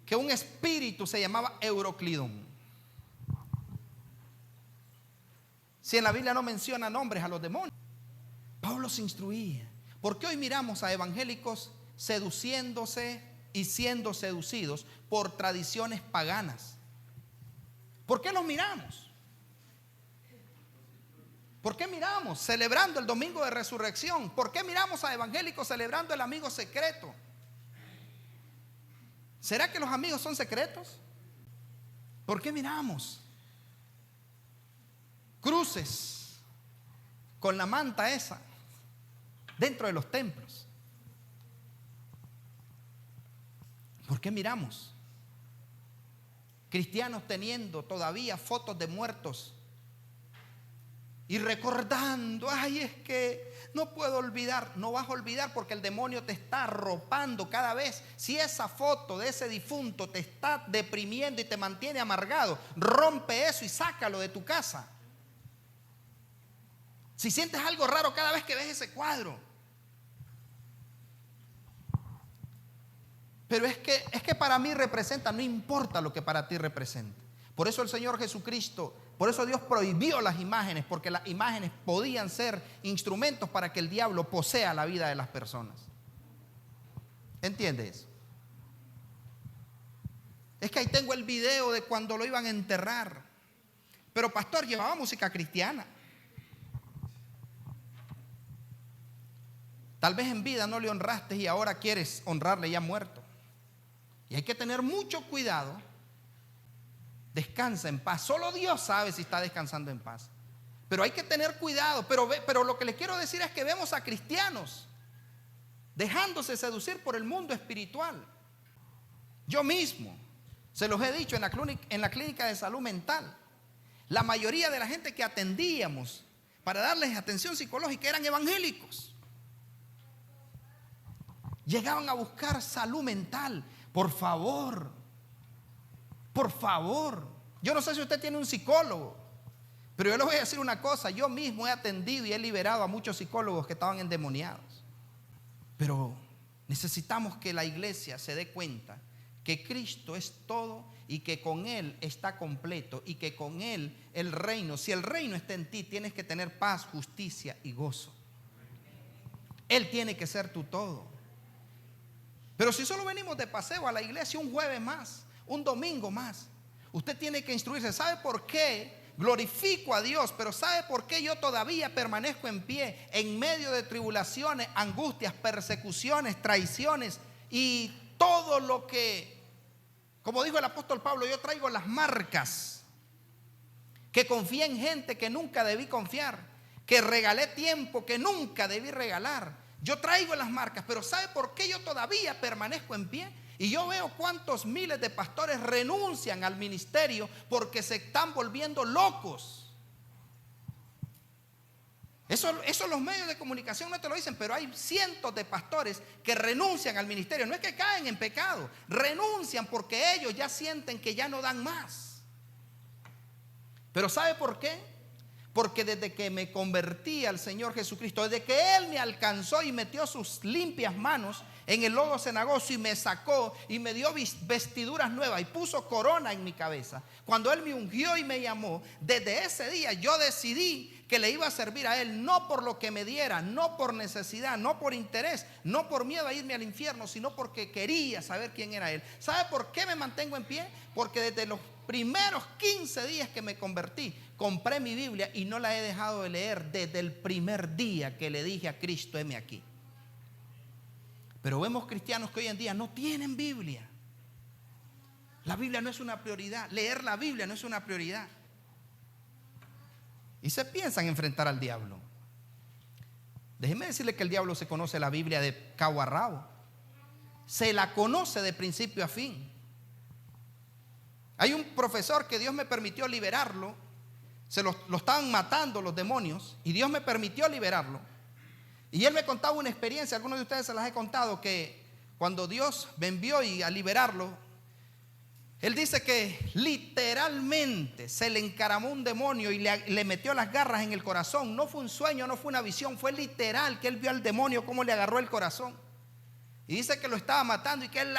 que un espíritu se llamaba Euroclidón? Si en la Biblia no menciona nombres a los demonios. Pablo se instruía. ¿Por qué hoy miramos a evangélicos seduciéndose y siendo seducidos por tradiciones paganas? ¿Por qué los miramos? ¿Por qué miramos celebrando el domingo de resurrección? ¿Por qué miramos a evangélicos celebrando el amigo secreto? ¿Será que los amigos son secretos? ¿Por qué miramos cruces con la manta esa dentro de los templos? ¿Por qué miramos cristianos teniendo todavía fotos de muertos y recordando? Ay, es que no puedo olvidar. No vas a olvidar porque el demonio te está arropando cada vez. Si esa foto de ese difunto te está deprimiendo y te mantiene amargado, rompe eso y sácalo de tu casa. Si sientes algo raro cada vez que ves ese cuadro. Pero es que para mí representa, no importa lo que para ti representa. Por eso el Señor Jesucristo, por eso Dios prohibió las imágenes, porque las imágenes podían ser instrumentos para que el diablo posea la vida de las personas. ¿Entiendes eso? Es que ahí tengo el video de cuando lo iban a enterrar. Pero pastor, llevaba música cristiana. Tal vez en vida no le honraste y ahora quieres honrarle ya muerto. Y hay que tener mucho cuidado. Descansa en paz. Solo Dios sabe si está descansando en paz. Pero hay que tener cuidado. Pero lo que les quiero decir es que vemos a cristianos dejándose seducir por el mundo espiritual. Yo mismo se los he dicho en la clínica de salud mental. La mayoría de la gente que atendíamos para darles atención psicológica eran evangélicos. Llegaban a buscar salud mental. Por favor. Por favor. Yo no sé si usted tiene un psicólogo, pero yo les voy a decir una cosa. Yo mismo he atendido y he liberado a muchos psicólogos que estaban endemoniados. Pero Necesitamos que la iglesia se dé cuenta que Cristo es todo y que con Él está completo y que con Él el reino, si el reino está en ti, tienes que tener paz, justicia y gozo. Él tiene que ser tu todo. Pero si solo venimos de paseo a la iglesia un jueves más, un domingo más, usted tiene que instruirse. ¿Sabe por qué? Glorifico a Dios, pero ¿sabe por qué yo todavía permanezco en pie en medio de tribulaciones, angustias, persecuciones, traiciones y todo lo que, como dijo el apóstol Pablo, yo traigo las marcas, que confié en gente que nunca debí confiar, que regalé tiempo que nunca debí regalar? Yo traigo las marcas, pero ¿sabe por qué yo todavía permanezco en pie? Y yo veo cuántos miles de pastores renuncian al ministerio porque se están volviendo locos. Eso los medios de comunicación no te lo dicen, pero hay cientos de pastores que renuncian al ministerio. No es que caen en pecado, renuncian porque ellos ya sienten que ya no dan más. Pero ¿sabe por qué? Porque desde que me convertí al Señor Jesucristo, desde que Él me alcanzó y metió sus limpias manos en el lodo cenagoso y me sacó y me dio vestiduras nuevas y puso corona en mi cabeza, cuando Él me ungió y me llamó, desde ese día yo decidí que le iba a servir a Él, no por lo que me diera, no por necesidad, no por interés, no por miedo a irme al infierno, sino porque quería saber quién era Él. ¿Sabe por qué me mantengo en pie? Porque desde los primeros 15 días que me convertí, compré mi Biblia y no la he dejado de leer desde el primer día que le dije a Cristo, heme aquí. Pero vemos cristianos que hoy en día no tienen Biblia. La Biblia no es una prioridad. Leer la Biblia no es una prioridad. Y se piensan enfrentar al diablo. Déjeme decirle que el diablo se conoce la Biblia de cabo a rabo. Se la conoce de principio a fin. Hay un profesor que Dios me permitió liberarlo. Lo estaban matando los demonios y Dios me permitió liberarlo. Y él me contaba una experiencia, algunos de ustedes se las he contado, que cuando Dios me envió y a liberarlo, él dice que literalmente se le encaramó un demonio y le metió las garras en el corazón. No fue un sueño, no fue una visión, fue literal que él vio al demonio cómo le agarró el corazón. Y dice que lo estaba matando y que él,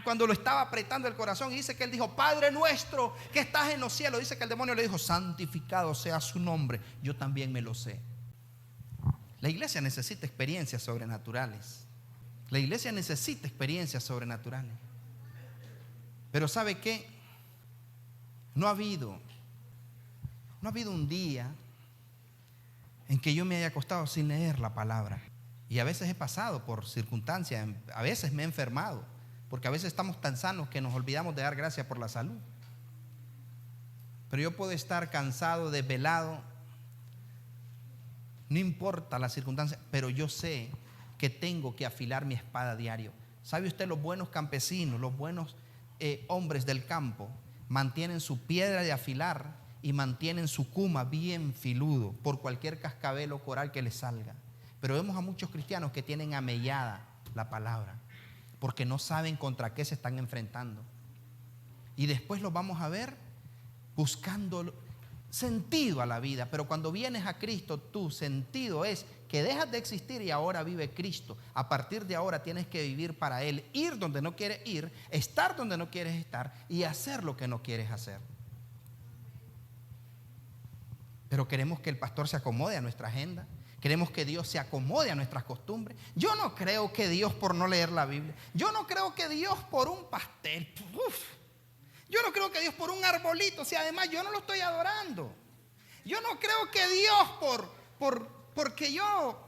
cuando lo estaba apretando el corazón, y dice que él dijo, Padre nuestro que estás en los cielos. Dice que el demonio le dijo, santificado sea su nombre. Yo también me lo sé. La iglesia necesita experiencias sobrenaturales. La iglesia necesita experiencias sobrenaturales. Pero ¿sabe qué? No ha habido un día en que yo me haya acostado sin leer la palabra. Y a veces he pasado por circunstancias, a veces me he enfermado, porque a veces estamos tan sanos que nos olvidamos de dar gracias por la salud. Pero yo puedo estar cansado, desvelado, no importa la circunstancia, pero yo sé que tengo que afilar mi espada diario. ¿Sabe usted? Los buenos campesinos, los buenos hombres del campo mantienen su piedra de afilar y mantienen su cuma bien filudo por cualquier cascabel o coral que les salga. Pero vemos a muchos cristianos que tienen amellada la palabra porque no saben contra qué se están enfrentando. Y después los vamos a ver buscando sentido a la vida. Pero cuando vienes a Cristo, tu sentido es que dejas de existir y ahora vive Cristo. A partir de ahora tienes que vivir para Él, ir donde no quieres ir, estar donde no quieres estar y hacer lo que no quieres hacer. Pero queremos que el pastor se acomode a nuestra agenda. Queremos que Dios se acomode a nuestras costumbres. Yo no creo que Dios por no leer la Biblia. Yo no creo que Dios por un pastel. Yo no creo que Dios por un arbolito. Si además yo no lo estoy adorando. Yo no creo que Dios porque yo.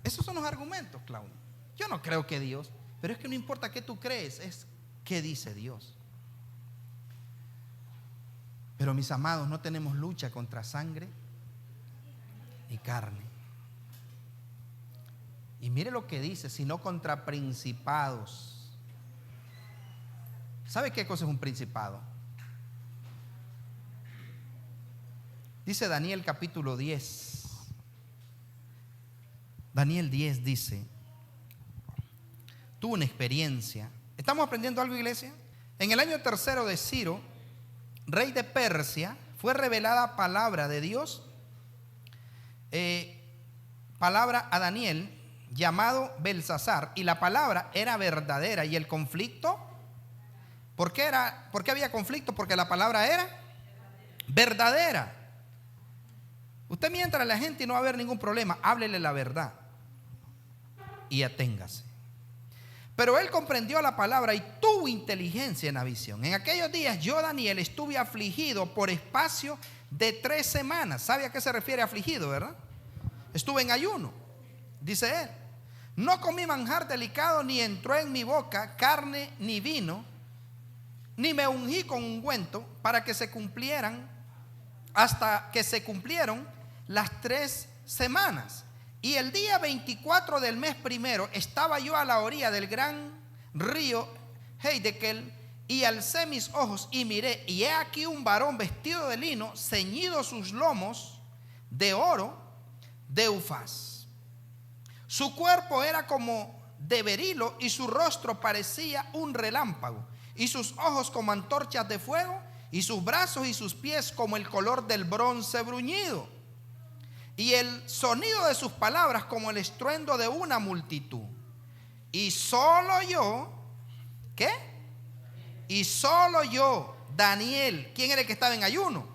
Esos son los argumentos, Claudio. Yo no creo que Dios. Pero es que no importa qué tú crees, es qué dice Dios. Pero mis amados, no tenemos lucha contra sangre y carne. Y mire lo que dice, sino contra principados. ¿Sabe qué cosa es un principado? Dice Daniel capítulo 10. Daniel 10 dice, tuvo una experiencia. ¿Estamos aprendiendo algo, iglesia? En el año tercero de Ciro, rey de Persia, fue revelada palabra de Dios, palabra a Daniel, llamado Belsasar, y la palabra era verdadera. Y el conflicto, ¿por qué había conflicto? Porque la palabra era verdadera. Usted mientras a la gente y no va a haber ningún problema, háblele la verdad y aténgase. Pero él comprendió la palabra y tuvo inteligencia en la visión. En aquellos días yo, Daniel, estuve afligido por espacio de 3 semanas. ¿Sabe a qué se refiere afligido, verdad? Estuve en ayuno, dice él. No comí manjar delicado, ni entró en mi boca carne ni vino, ni me ungí con ungüento, para que se cumplieran, hasta que se cumplieron las 3 semanas. Y el día 24 del mes primero estaba yo a la orilla del gran río Heidekel, y alcé mis ojos y miré, y he aquí un varón vestido de lino, ceñido sus lomos de oro de Ufaz. Su cuerpo era como de berilo, y su rostro parecía un relámpago, y sus ojos como antorchas de fuego, y sus brazos y sus pies como el color del bronce bruñido, y el sonido de sus palabras como el estruendo de una multitud. Y solo yo, ¿qué? Y solo yo, Daniel. ¿Quién era el que estaba en ayuno?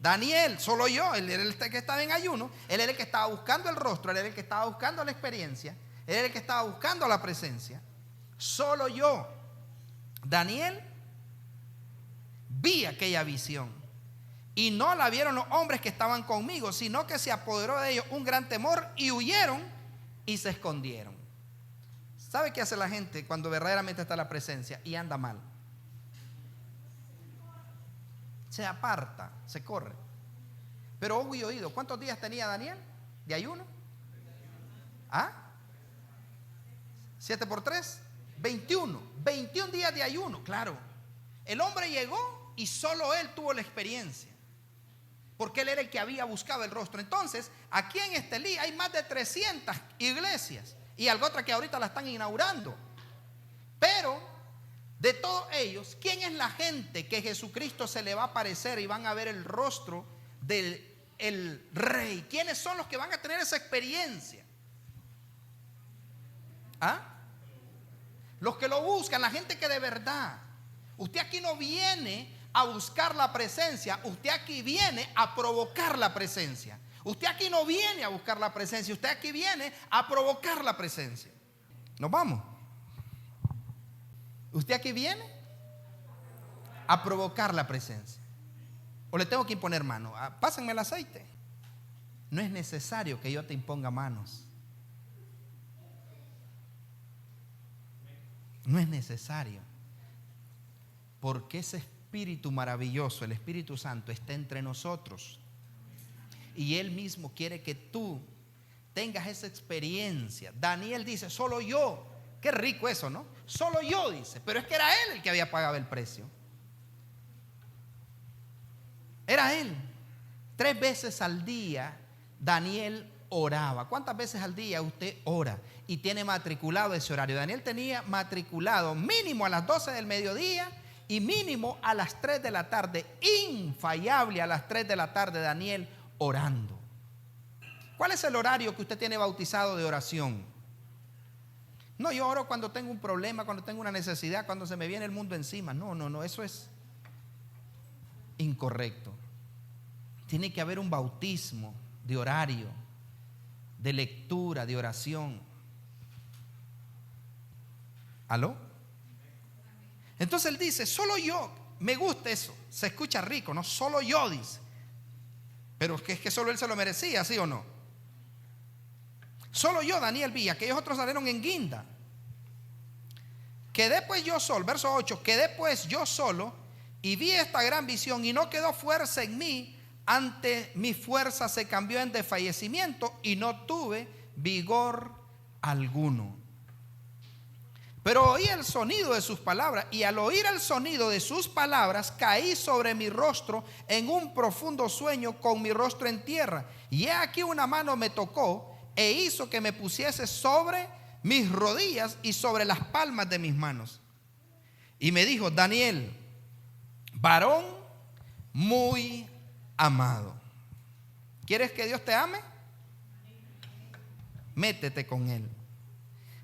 Daniel, solo yo. Él era el que estaba en ayuno. Él era el que estaba buscando el rostro. Él era el que estaba buscando la experiencia. Él era el que estaba buscando la presencia. Solo yo, Daniel, vi aquella visión. Y no la vieron los hombres que estaban conmigo, sino que se apoderó de ellos un gran temor, y huyeron y se escondieron. ¿Sabe qué hace la gente cuando verdaderamente está la presencia y anda mal? Se aparta, se corre. Pero ojo y oído, ¿cuántos días tenía Daniel de ayuno? ¿Ah? 7 por 3, 21. 21 días de ayuno, claro. El hombre llegó y solo él tuvo la experiencia, porque él era el que había buscado el rostro. Entonces, aquí en Estelí hay más de 300 iglesias, y algo otra que ahorita la están inaugurando. Pero de todos ellos, ¿quién es la gente que Jesucristo se le va a aparecer y van a ver el rostro del rey? ¿Quiénes son los que van a tener esa experiencia? ¿Ah? Los que lo buscan, la gente que de verdad. Usted aquí no viene a buscar la presencia, usted aquí viene a provocar la presencia. Usted aquí no viene a buscar la presencia, usted aquí viene a provocar la presencia. Nos vamos. Usted aquí viene a provocar la presencia. O le tengo que imponer mano. Pásenme el aceite. No es necesario que yo te imponga manos. No es necesario. Porque ese Espíritu maravilloso, el Espíritu Santo, está entre nosotros. Y Él mismo quiere que tú tengas esa experiencia. Daniel dice, solo yo. Qué rico eso, ¿no? Solo yo, dice. Pero es que era Él el que había pagado el precio. Era Él. 3 veces al día Daniel oraba. ¿Cuántas veces al día usted ora y tiene matriculado ese horario? Daniel tenía matriculado mínimo a las 12 del mediodía y mínimo a las 3 de la tarde. Infallable a las 3 de la tarde Daniel orando. ¿Cuál es el horario que usted tiene bautizado de oración? No, yo oro cuando tengo un problema, cuando tengo una necesidad, cuando se me viene el mundo encima. No, eso es incorrecto. Tiene que haber un bautismo de horario, de lectura, de oración. ¿Aló? Entonces él dice, solo yo, me gusta eso, se escucha rico, ¿no? Solo yo, dice. Pero es que solo él se lo merecía, ¿sí o no? Solo yo, Daniel, vi, aquellos otros salieron en guinda. Quedé pues yo solo, verso 8, quedé pues yo solo y vi esta gran visión, y no quedó fuerza en mí, ante mi fuerza se cambió en desfallecimiento y no tuve vigor alguno. Pero oí el sonido de sus palabras, y al oír el sonido de sus palabras caí sobre mi rostro en un profundo sueño, con mi rostro en tierra. Y he aquí una mano me tocó e hizo que me pusiese sobre mis rodillas y sobre las palmas de mis manos. Y me dijo, Daniel, varón muy amado. ¿Quieres que Dios te ame? métete con él.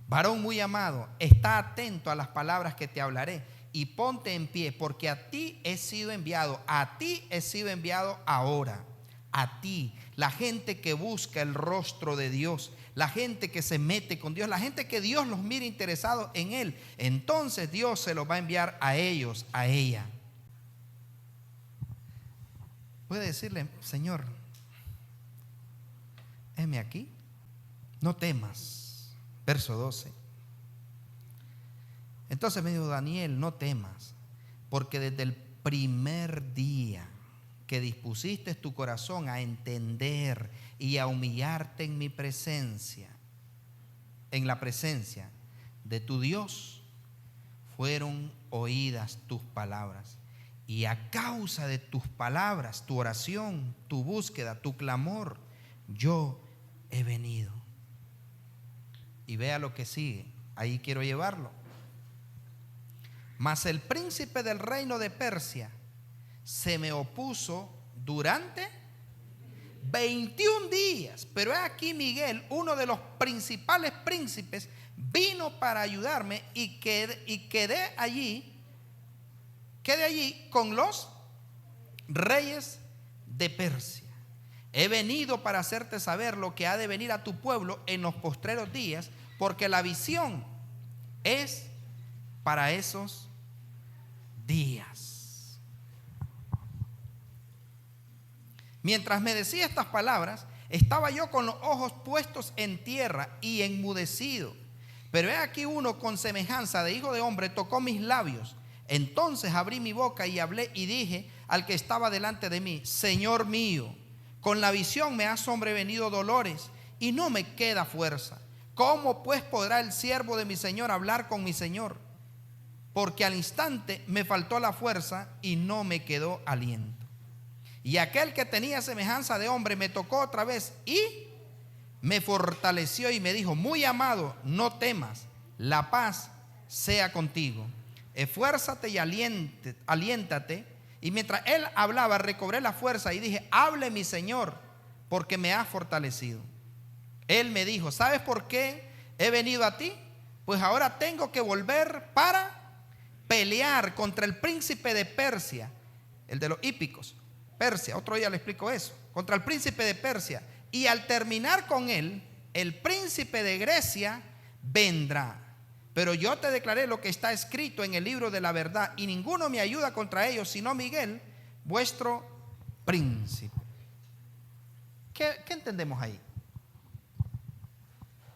Varón muy amado, está atento a las palabras que te hablaré y ponte en pie, porque a ti he sido enviado, a ti he sido enviado ahora, a ti, la gente que busca el rostro de Dios, la gente que se mete con Dios, la gente que Dios los mira interesados en él. Entonces Dios se los va a enviar a ellos, a ella. Puede decirle: Señor, heme aquí, no temas. Verso 12. Entonces me dijo: Daniel, no temas, porque desde el primer día que dispusiste tu corazón a entender y a humillarte en mi presencia, en la presencia de tu Dios, fueron oídas tus palabras. Y a causa de tus palabras, tu oración, tu búsqueda, tu clamor, yo he venido. Y vea lo que sigue, ahí quiero llevarlo. Mas el príncipe del reino de Persia se me opuso durante 21 días. Pero he aquí Miguel, uno de los principales príncipes, vino para ayudarme y quedé allí con los reyes de Persia. He venido para hacerte saber lo que ha de venir a tu pueblo en los postreros días, porque la visión es para esos días. Mientras me decía estas palabras, estaba yo con los ojos puestos en tierra y enmudecido. Pero he aquí uno con semejanza de hijo de hombre tocó mis labios. Entonces abrí mi boca y hablé y dije al que estaba delante de mí: Señor mío, con la visión me ha sobrevenido dolores y no me queda fuerza. ¿Cómo pues podrá el siervo de mi Señor hablar con mi Señor? Porque al instante me faltó la fuerza y no me quedó aliento. Y aquel que tenía semejanza de hombre me tocó otra vez y me fortaleció y me dijo: muy amado, no temas, la paz sea contigo. Esfuérzate y aliéntate. Y mientras él hablaba, recobré la fuerza y dije: hable mi Señor, porque me ha fortalecido. Él me dijo: ¿sabes por qué he venido a ti? Pues ahora tengo que volver para pelear contra el príncipe de Persia, el de los hípicos. Persia, otro día le explico eso. Contra el príncipe de Persia. Y al terminar con él, el príncipe de Grecia vendrá. Pero yo te declaré lo que está escrito en el libro de la verdad, y ninguno me ayuda contra ellos, sino Miguel, vuestro príncipe. ¿Qué entendemos ahí?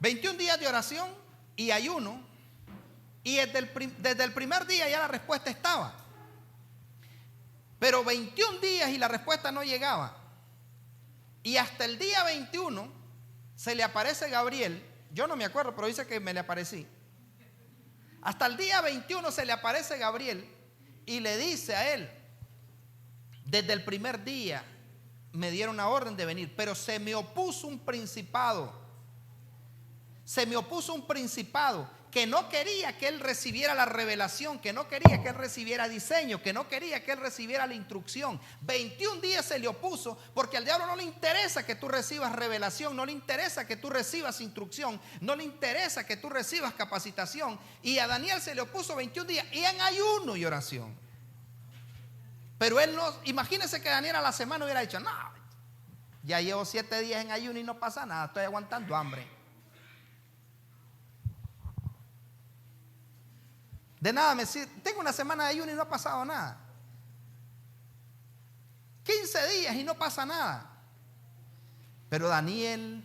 21 días de oración y ayuno, y desde el primer día ya la respuesta estaba. Pero 21 días y la respuesta no llegaba. Y hasta el día 21 se le aparece Gabriel. Yo no me acuerdo, pero dice que me le aparecí. Hasta el día 21 se le aparece Gabriel y le dice a él: desde el primer día me dieron una orden de venir, pero se me opuso un principado. Se me opuso un principado que no quería que él recibiera la revelación, que no quería que él recibiera diseño, que no quería que él recibiera la instrucción. 21 días se le opuso, porque al diablo no le interesa que tú recibas revelación, no le interesa que tú recibas instrucción, no le interesa que tú recibas capacitación. Y a Daniel se le opuso 21 días y en ayuno y oración. Pero él no, imagínese que Daniel a la semana hubiera dicho: no, ya llevo 7 días en ayuno y no pasa nada, estoy aguantando hambre. De nada me sirve, tengo una semana de ayuno y no ha pasado nada. 15 días y no pasa nada. Pero Daniel,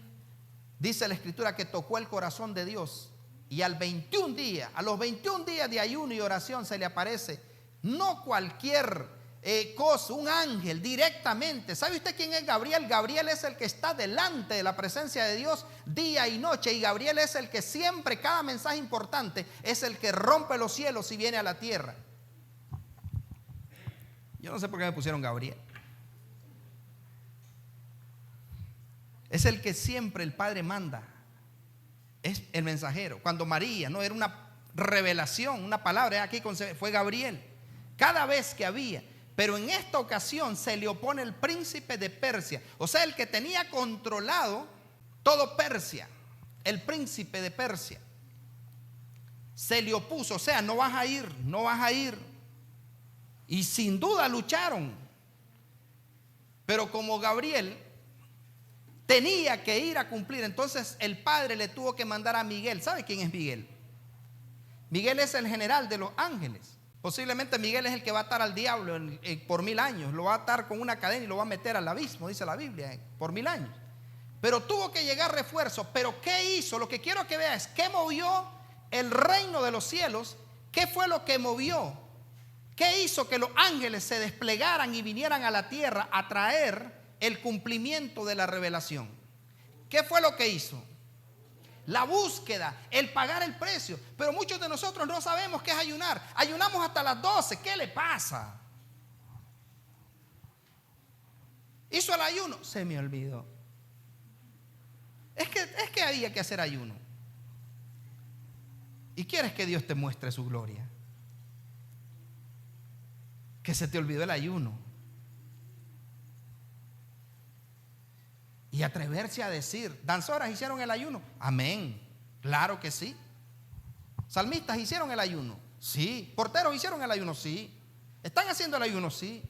dice la escritura, que tocó el corazón de Dios. Y a los 21 días de ayuno y oración se le aparece, no cualquier cosa, un ángel directamente. ¿Sabe usted quién es Gabriel? Gabriel es el que está delante de la presencia de Dios día y noche. Y Gabriel es el que siempre, cada mensaje importante, es el que rompe los cielos y viene a la tierra. Yo no sé por qué me pusieron Gabriel. Es el que siempre el Padre manda. Es el mensajero. Cuando María, no era una revelación, una palabra, aquí fue Gabriel. Cada vez que había. Pero en esta ocasión se le opone el príncipe de Persia. O sea, el que tenía controlado todo Persia. el príncipe de Persia, se le opuso, o sea, no vas a ir, no vas a ir. Y sin duda lucharon. Pero como Gabriel tenía que ir a cumplir, entonces el padre le tuvo que mandar a Miguel. ¿Sabe quién es Miguel? Miguel es el general de los ángeles. Posiblemente Miguel es el que va a atar al diablo por 1000 años. Lo va a atar con una cadena y lo va a meter al abismo, dice la Biblia, por 1000 años. Pero tuvo que llegar refuerzo. ¿Pero qué hizo? Lo que quiero que vea es qué movió el reino de los cielos. ¿Qué fue lo que movió? ¿Qué hizo que los ángeles se desplegaran y vinieran a la tierra a traer el cumplimiento de la revelación? ¿Qué fue lo que hizo? La búsqueda, el pagar el precio. Pero muchos de nosotros no sabemos qué es ayunar. Ayunamos hasta las 12. ¿Qué le pasa? Hizo el ayuno. Se me olvidó. Es que había que hacer ayuno. Y quieres que Dios te muestre su gloria. Que se te olvidó el ayuno. Y atreverse a decir, danzoras hicieron el ayuno. Amén, claro que sí. Salmistas hicieron el ayuno. Sí. Porteros hicieron el ayuno. Sí. ¿Están haciendo el ayuno? Sí.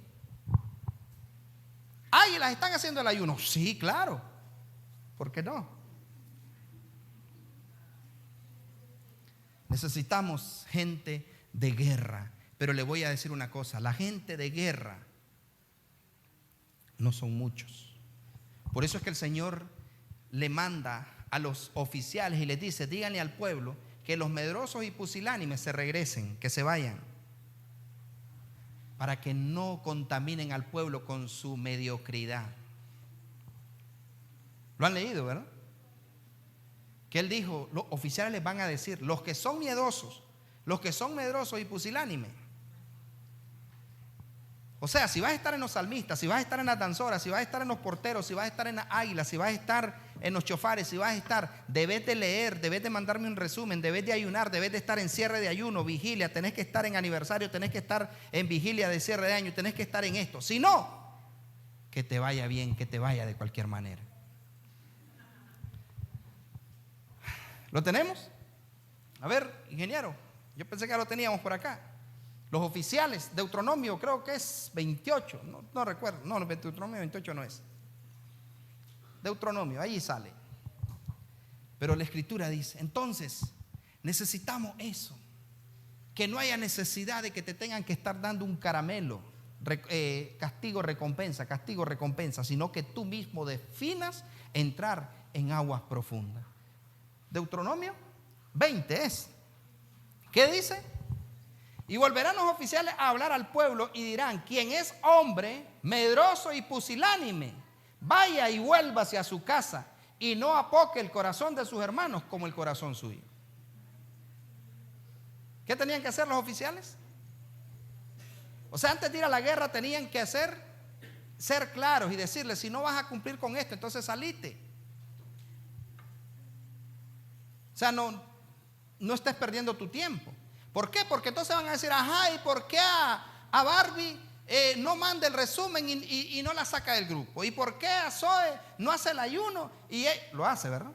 Águilas están haciendo el ayuno. Sí, claro. ¿Por qué no? Necesitamos gente de guerra. Pero le voy a decir una cosa, la gente de guerra no son muchos. Por eso es que el Señor le manda a los oficiales y les dice, díganle al pueblo que los medrosos y pusilánimes se regresen, que se vayan, para que no contaminen al pueblo con su mediocridad. Lo han leído, ¿verdad? Que él dijo, los oficiales les van a decir, los que son miedosos, los que son medrosos y pusilánimes. O sea, si vas a estar en los salmistas, si vas a estar en las danzoras, si vas a estar en los porteros, si vas a estar en las águilas, si vas a estar en los chofares, si vas a estar, debes de leer, debes de mandarme un resumen, debes de ayunar, debes de estar en cierre de ayuno, vigilia, tenés que estar en aniversario, tenés que estar en vigilia de cierre de año, tenés que estar en esto. Si no, que te vaya bien, que te vaya de cualquier manera. ¿Lo tenemos? A ver, ingeniero, yo pensé que ya lo teníamos por acá. Los oficiales, Deuteronomio, creo que es 28, no recuerdo, no, Deuteronomio 28 no es. Deuteronomio, ahí sale. Pero la Escritura dice, entonces, necesitamos eso. Que no haya necesidad de que te tengan que estar dando un caramelo, castigo, recompensa, sino que tú mismo definas entrar en aguas profundas. Deuteronomio 20 es. ¿Qué dice? Y volverán los oficiales a hablar al pueblo y dirán, quien es hombre, medroso y pusilánime, vaya y vuelva hacia su casa y no apoque el corazón de sus hermanos como el corazón suyo. ¿Qué tenían que hacer los oficiales? O sea, antes de ir a la guerra tenían que ser claros y decirles, si no vas a cumplir con esto, entonces salite. O sea, no estés perdiendo tu tiempo. ¿Por qué? Porque entonces van a decir, ajá, ¿y por qué a Barbie no manda el resumen y no la saca del grupo? ¿Y por qué a Zoe no hace el ayuno? Y lo hace, ¿verdad?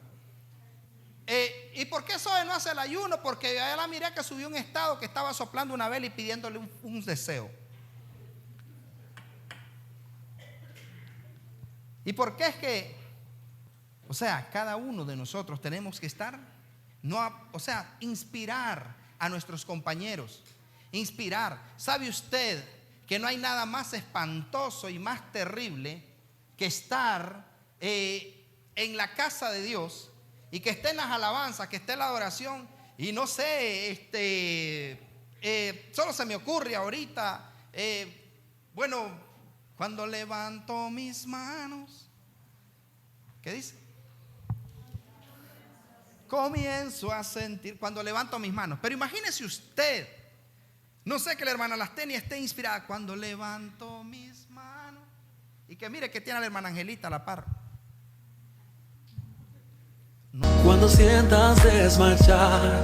¿Y por qué Zoe no hace el ayuno? Porque ya la miré que subió un estado que estaba soplando una vela y pidiéndole un deseo. ¿Y por qué es que, o sea, cada uno de nosotros tenemos que estar, inspirar a nuestros compañeros, inspirar? ¿Sabe usted que no hay nada más espantoso y más terrible que estar en la casa de Dios y que esté en las alabanzas, que esté en la adoración y no sé, solo se me ocurre ahorita, cuando levanto mis manos, ¿qué dice? Comienzo a sentir cuando levanto mis manos. Pero imagínese usted, no sé, que la hermana Lastenia esté inspirada cuando levanto mis manos y que mire que tiene a la hermana Angelita a la par. No. Cuando sientas desmayar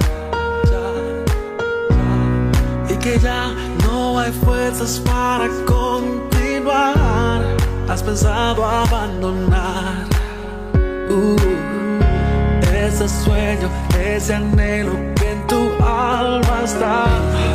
y que ya no hay fuerzas para continuar, has pensado abandonar. Es ese sueño, ese anhelo que en tu alma está.